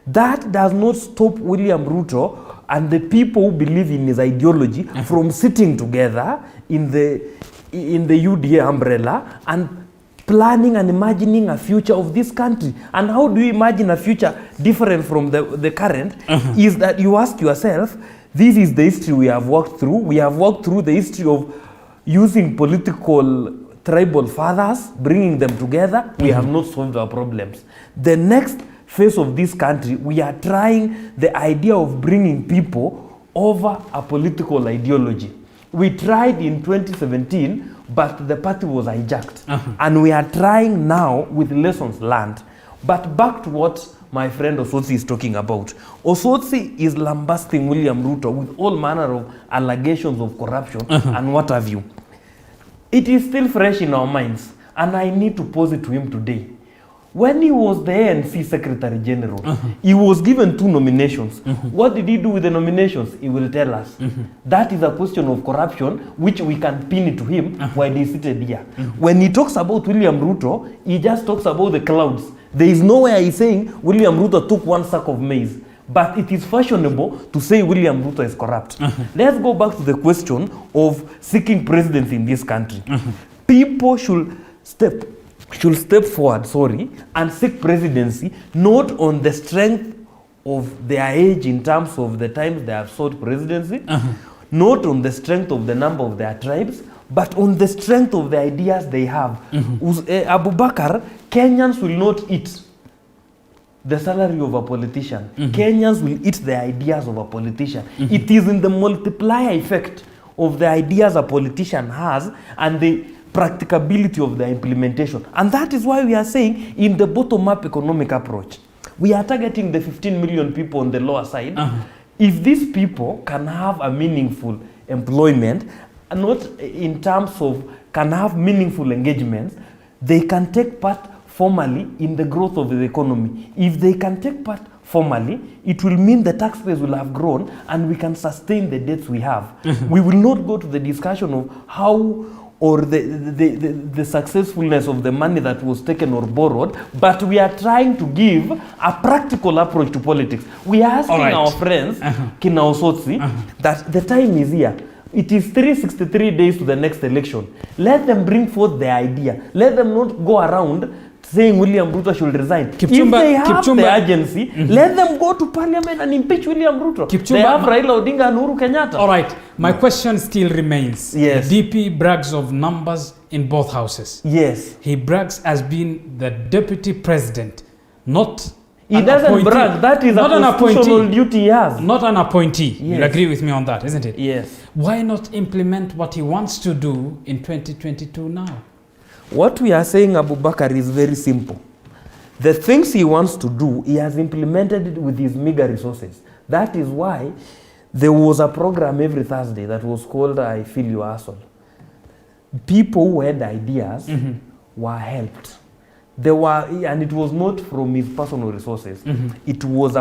that does not stop William Ruto and the people who believe in his ideology from sitting together in the UDA umbrella and planning and imagining a future of this country. And how do you imagine a future different from the current? Is that you ask yourself, this is the history we have walked through. We have walked through the history of using political tribal fathers, bringing them together. We have not solved our problems. The next phase of this country, we are trying the idea of bringing people over a political ideology. We tried in 2017, but the party was hijacked. And we are trying now with lessons learned. But back to what my friend Osotsi is talking about. Osotsi is lambasting William Ruto with all manner of allegations of corruption and what have you. It is still fresh in our minds, and I need to pose it to him today. When he was the ANC Secretary General, he was given 2 nominations. What did he do with the nominations? He will tell us. That is a question of corruption, which we can pin it to him while he's seated here. When he talks about William Ruto, he just talks about the clouds. There is nowhere he's saying William Ruto took 1 sack of maize. But it is fashionable to say William Ruto is corrupt. Let's go back to the question of seeking presidency in this country. People should step forward, and seek presidency, not on the strength of their age in terms of the times they have sought presidency, not on the strength of the number of their tribes, but on the strength of the ideas they have. Abubakar, Kenyans will not eat the salary of a politician. Kenyans will eat the ideas of a politician. It is in the multiplier effect of the ideas a politician has and the practicability of the implementation. And that is why we are saying in the bottom-up economic approach, we are targeting the 15 million people on the lower side. If these people can have a meaningful employment, not in terms of can have meaningful engagements, they can take part formally in the growth of the economy. If they can take part formally, it will mean the tax base will have grown and we can sustain the debts we have. We will not go to the discussion of how or the successfulness of the money that was taken or borrowed, but we are trying to give a practical approach to politics. We are asking our friends, Kina Osotsi, that the time is here. It is 363 days to the next election. Let them bring forth their idea. Let them not go around saying William Ruto should resign. If they have the urgency, let them go to parliament and impeach William Ruto. They have Raila Odinga and Uhuru Kenyatta. All right. My question still remains. Yes. The DP brags of numbers in both houses. Yes. He brags as being the deputy president, not he doesn't brag. That is not a constitutional duty he has. Not an appointee. Yes. You'll agree with me on that, isn't it? Yes. Why not implement what he wants to do in 2022 now? What we are saying, Abubakar, is very simple. The things he wants to do, he has implemented it with his meager resources. That is why there was a program every Thursday that was called I Feel Your Hustle. People who had ideas were helped. There were, and it was not from his personal resources. It was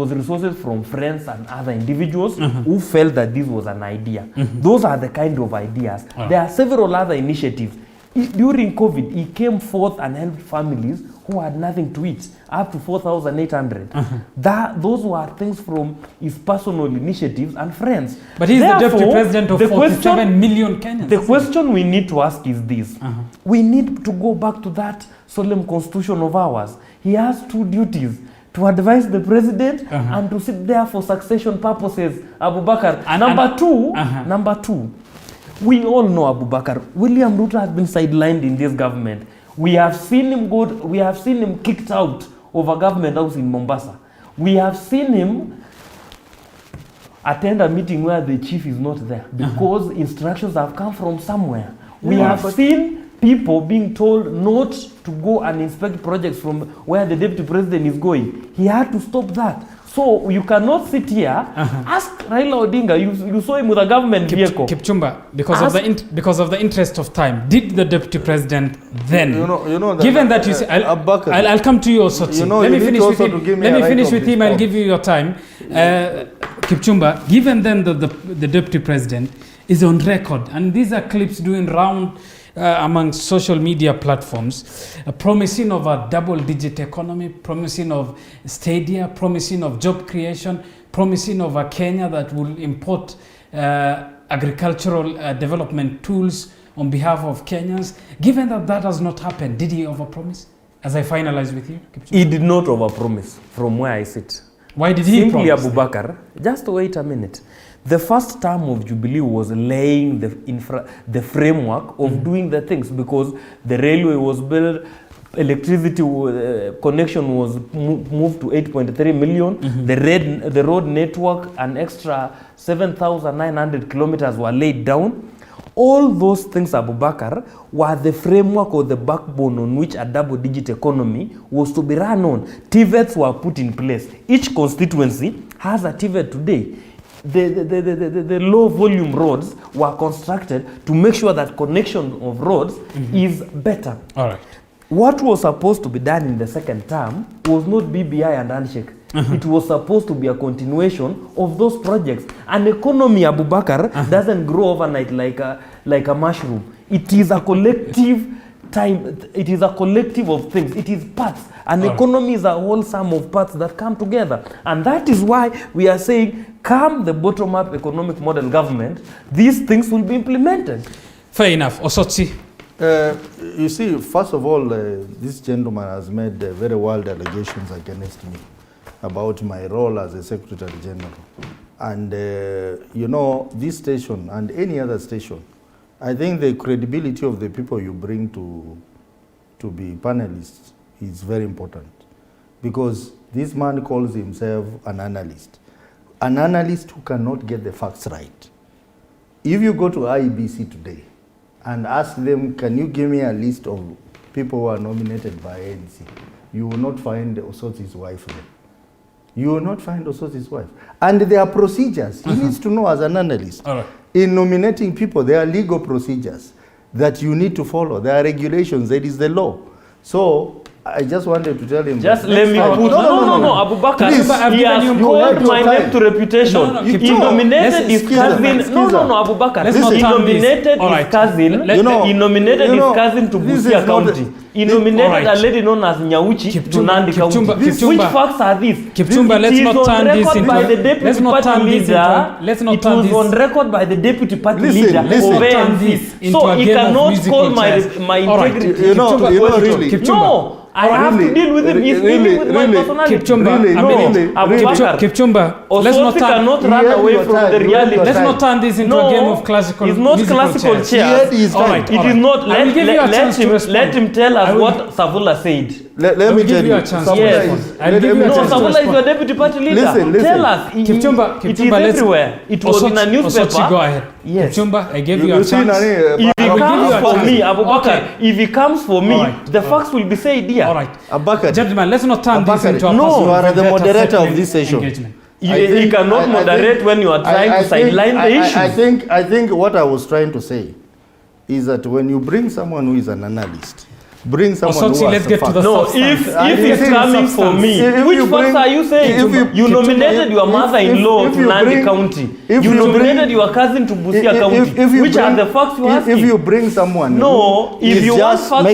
resources from friends and other individuals who felt that this was an idea. Those are the kind of ideas. There are several other initiatives. During COVID, he came forth and helped families who had nothing to eat, up to 4,800. Those were things from his personal initiatives and friends. But he's the deputy president of 47 million Kenyans. The question we need to ask is this. We need to go back to that solemn constitution of ours. He has two duties: to advise the president and to sit there for succession purposes. Abubakar. Number two, we all know, Abubakar, William Ruto has been sidelined in this government. We have seen him kicked out of a government house in Mombasa. We have seen him attend a meeting where the chief is not there because instructions have come from somewhere. We have seen people being told not to go and inspect projects from where the deputy president is going. He had to stop that. So you cannot sit here, ask Raila Odinga, you saw him with a government vehicle. Kipchumba, because of the interest of time, did the deputy president then, given that you say, I'll come to you also, let me finish with him, I'll give you your time. Kipchumba, given then the deputy president is on record, and these are clips doing round among social media platforms, promising of a double-digit economy, promising of stadia, promising of job creation, promising of a Kenya that will import agricultural development tools on behalf of Kenyans. Given that has not happened, did he overpromise? As I finalize with you, he did not overpromise from where I sit. Why did he Simply promise? Abubakar, just wait a minute. The first term of Jubilee was laying the framework of doing the things, because the railway was built, electricity connection was moved to 8.3 million, the road network, an extra 7,900 kilometers were laid down. All those things, Abubakar, were the framework or the backbone on which a double-digit economy was to be run on. TVETs were put in place. Each constituency has a TVET today. The low-volume roads were constructed to make sure that connection of roads is better. All right. What was supposed to be done in the second term was not BBI and handshake. It was supposed to be a continuation of those projects. An economy, Abubakar, doesn't grow overnight like a mushroom. It is a collective it is a collective of things. It is parts. An economy is a whole sum of parts that come together. And that is why we are saying, come the bottom-up economic model government, these things will be implemented. Fair enough. Osotsi. You see, first of all, this gentleman has made very wild allegations against me about my role as a Secretary General. And, this station and any other station, I think the credibility of the people you bring to be panelists is very important, because this man calls himself an analyst who cannot get the facts right. If you go to IEBC today and ask them, can you give me a list of people who are nominated by ANC, you will not find Osoti's wife there. You will not find Osoti's wife. And there are procedures. He needs to know as an analyst. In nominating people, there are legal procedures that you need to follow. There are regulations. There is the law. So I just wanted to tell him. Just let me. No, Abubakar. He has called my name to reputation. He nominated his cousin. Abubakar. He nominated his cousin. He nominated his cousin to Busia County. He nominated Alright. a lady known as Nyauchi to Nandi County. Which facts are these? Kipchumba, let's not turn this into by the deputy party leader. Let's not it turn was this on record by the deputy party leader. Let's not turn this into So a he game of cannot musical call my chairs. integrity. You know, really. No. I have to deal with him. He's dealing with my personality. Kipchumba, let's not cannot run away from the reality. Let's not turn this into a game of classical. It's not classical chairs. It is not. Let him tell us what Savula said. Let me tell you. Savula is your deputy party leader. Listen. Tell us. Kipchumba, it is everywhere. It was in a newspaper. Go ahead. Yes. Kipchumba, I gave you a chance. If he comes for me, Abubakar, if he comes for me, the facts will be said here. All right. Abubakar. Gentlemen, let's not turn this into a No, you are the moderator of this session. You cannot moderate when you are trying to sideline the issue. I think what I was trying to say is that when you bring someone who is an analyst, bring someone who has get to the no, if it's coming for me, which facts are you saying? You nominated your mother-in-law to Nandi County. You nominated your cousin to Busia County. Which are the facts you asking? If you bring someone, no, if you want facts,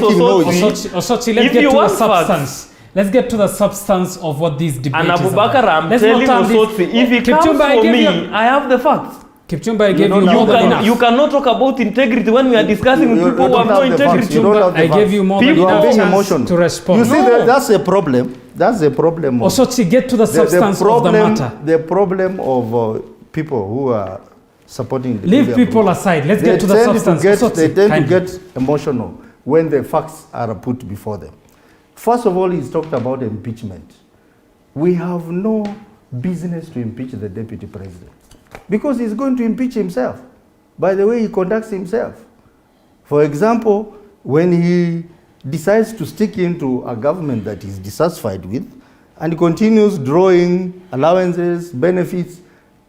Osochi, let's get to the substance. Let's get to the substance of what this debate and is about. And Abubakar, I'm telling Osotsi, if he comes for me, I have the facts. Kipchumba, I gave you more than enough. You cannot talk about integrity when we are discussing with people who have no integrity. I gave you more than enough chance to respond. You see, that's a problem. That's a problem. Osochi, get to the substance of the matter. The problem of people who are supporting the leave people aside. Let's get to the substance. They tend to get emotional when the facts are put before them. First of all, he's talked about impeachment. We have no business to impeach the deputy president because he's going to impeach himself by the way he conducts himself. For example, when he decides to stick into a government that he's dissatisfied with and continues drawing allowances, benefits,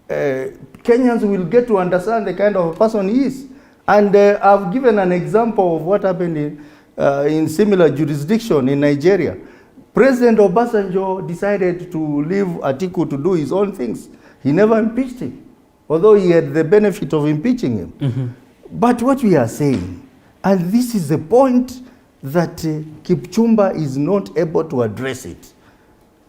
Kenyans will get to understand the kind of person he is. And I've given an example of what happened in similar jurisdiction in Nigeria. President Obasanjo decided to leave Atiku to do his own things. He never impeached him, although he had the benefit of impeaching him. But what we are saying, and this is the point that Kipchumba is not able to address it.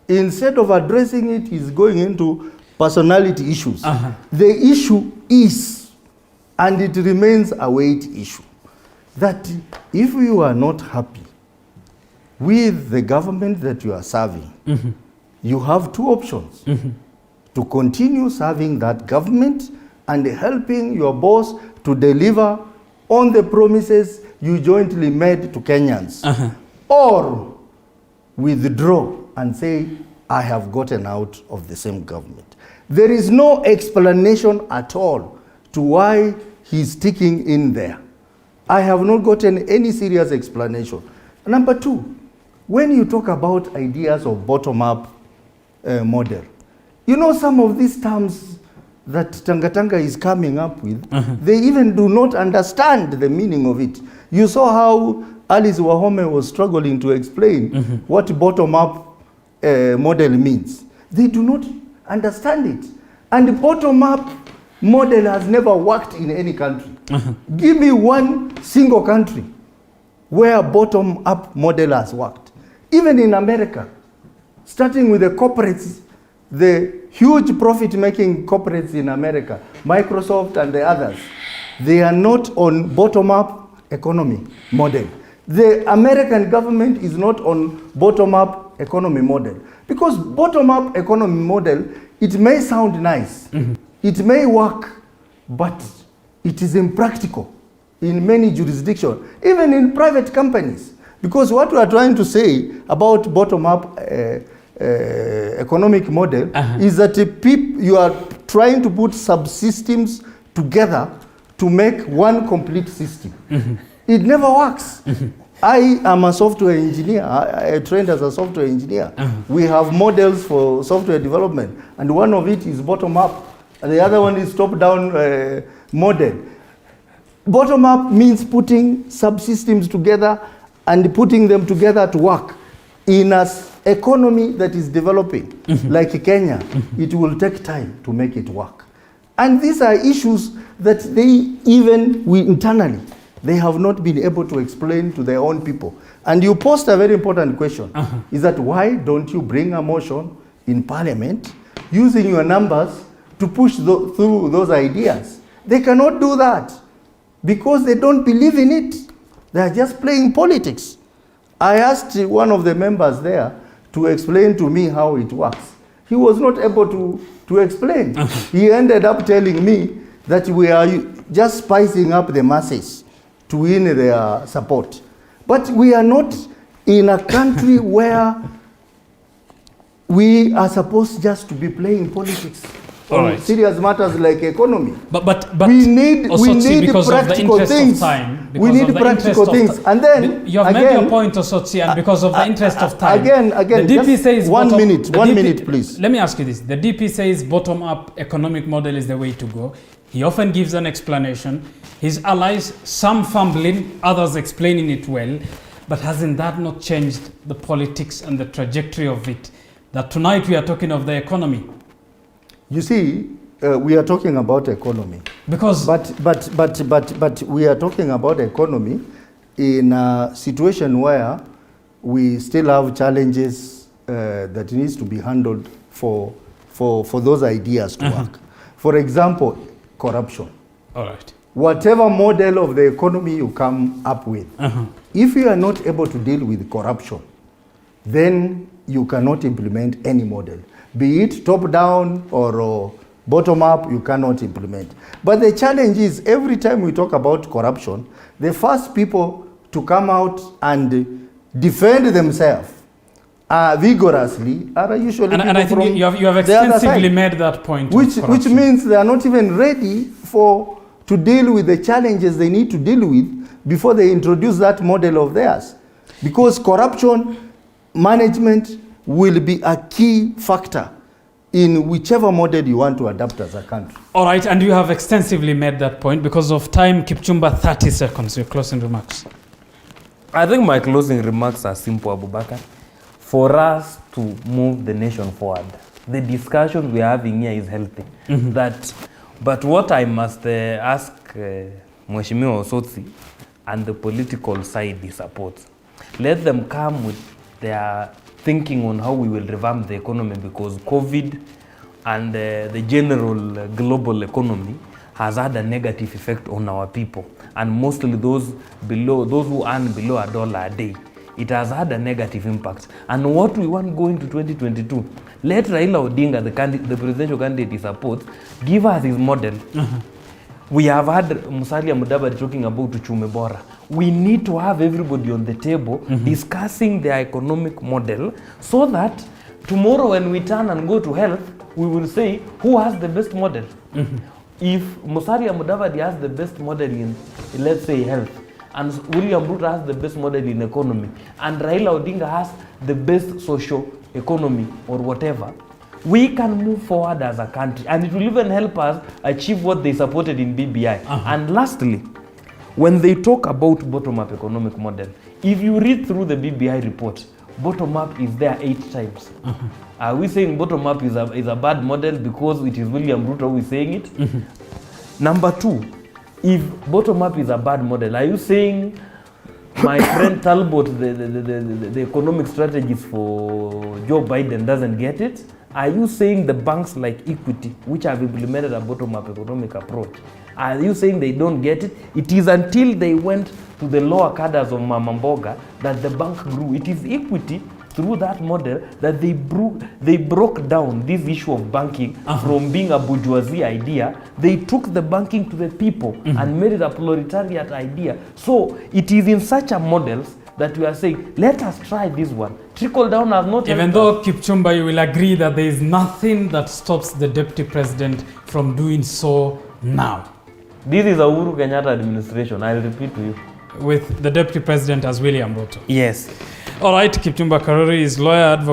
Instead of addressing it, he's going into personality issues. The issue is, and it remains a weight issue, that if you are not happy with the government that you are serving, you have two options. To continue serving that government and helping your boss to deliver on the promises you jointly made to Kenyans, or withdraw and say, I have gotten out of the same government. There is no explanation at all to why he's sticking in there. I have not gotten any serious explanation. Number two, when you talk about ideas of bottom-up model, you know some of these terms that Tangatanga is coming up with, they even do not understand the meaning of it. You saw how Alice Wahome was struggling to explain what bottom-up model means. They do not understand it. And the bottom-up model has never worked in any country. Give me one single country where bottom-up model has worked. Even in America, starting with the corporates, the huge profit-making corporates in America, Microsoft and the others, they are not on bottom-up economy model. The American government is not on bottom-up economy model. Because bottom-up economy model, it may sound nice, it may work, but it is impractical in many jurisdictions, even in private companies. Because what we are trying to say about bottom-up economic model is that you are trying to put subsystems together to make one complete system. It never works. I am a software engineer. I trained as a software engineer. We have models for software development, and one of it is bottom-up, and the other one is top-down model. Bottom-up means putting subsystems together and putting them together to work. In an economy that is developing, like Kenya, it will take time to make it work. And these are issues that we internally, they have not been able to explain to their own people. And you posed a very important question, is that why don't you bring a motion in Parliament using your numbers to push through those ideas? They cannot do that because they don't believe in it. They are just playing politics. I asked one of the members there to explain to me how it works. He was not able to explain. He ended up telling me that we are just spicing up the masses to win their support. But we are not in a country where we are supposed just to be playing politics. All right. Serious matters like economy. But we need practical things. We need practical things. And then you have made your point, Osotsi, and because of the interest of time. Again, the DP says one minute, please. Let me ask you this. The DP says bottom-up economic model is the way to go. He often gives an explanation. His allies, some fumbling, others explaining it well. But hasn't that not changed the politics and the trajectory of it? That tonight we are talking of the economy. You see, we are talking about economy. Because but we are talking about economy in a situation where we still have challenges that needs to be handled for those ideas to work. For example, corruption. All right. Whatever model of the economy you come up with, if you are not able to deal with corruption, then you cannot implement any model. Be it top-down or bottom-up, you cannot implement. But the challenge is, every time we talk about corruption, the first people to come out and defend themselves vigorously are usually people and I think you have extensively made that point. Which means they are not even ready to deal with the challenges they need to deal with before they introduce that model of theirs. Because corruption management will be a key factor in whichever model you want to adapt as a country. All right, and you have extensively made that point. Because of time, Kipchumba, 30 seconds, your closing remarks. I think my closing remarks are simple, Abubakar. For us to move the nation forward, the discussion we are having here is healthy. But what I must ask Mheshimiwa Osotsi and the political side he supports, let them come with their thinking on how we will revamp the economy, because COVID and the general global economy has had a negative effect on our people, and mostly those who earn below $1 a day. It has had a negative impact. And what we want going to 2022, let Raila Odinga, the presidential candidate he supports, give us his model. We have had Musalia Mudavadi talking about Uchumi Bora. We need to have everybody on the table discussing their economic model, so that tomorrow when we turn and go to health, we will say who has the best model. If Musalia Mudavadi has the best model in, let's say, health, and William Ruto has the best model in economy, and Raila Odinga has the best social economy or whatever, we can move forward as a country, and it will even help us achieve what they supported in BBI. And lastly, when they talk about bottom-up economic model, if you read through the BBI report, bottom-up is there 8 times. Are we saying bottom-up is a bad model because it is William Ruto who is saying it? Number 2, if bottom-up is a bad model, are you saying my friend Talbot, the economic strategist for Joe Biden, doesn't get it? Are you saying the banks like Equity, which have implemented a bottom-up economic approach, are you saying they don't get it? It is until they went to the lower cadres of Mama Mboga that the bank grew. It is Equity, through that model, that they broke down this issue of banking from being a bourgeoisie idea. They took the banking to the people and made it a proletariat idea. So it is in such a models that we are saying, let us try this one. Trickle down has not... Even though, Kipchumba, you will agree that there is nothing that stops the deputy president from doing so now. This is a Uhuru Kenyatta administration, I'll repeat to you. With the deputy president as William Ruto. Yes. All right, Kipchumba Karuri is lawyer, advocate.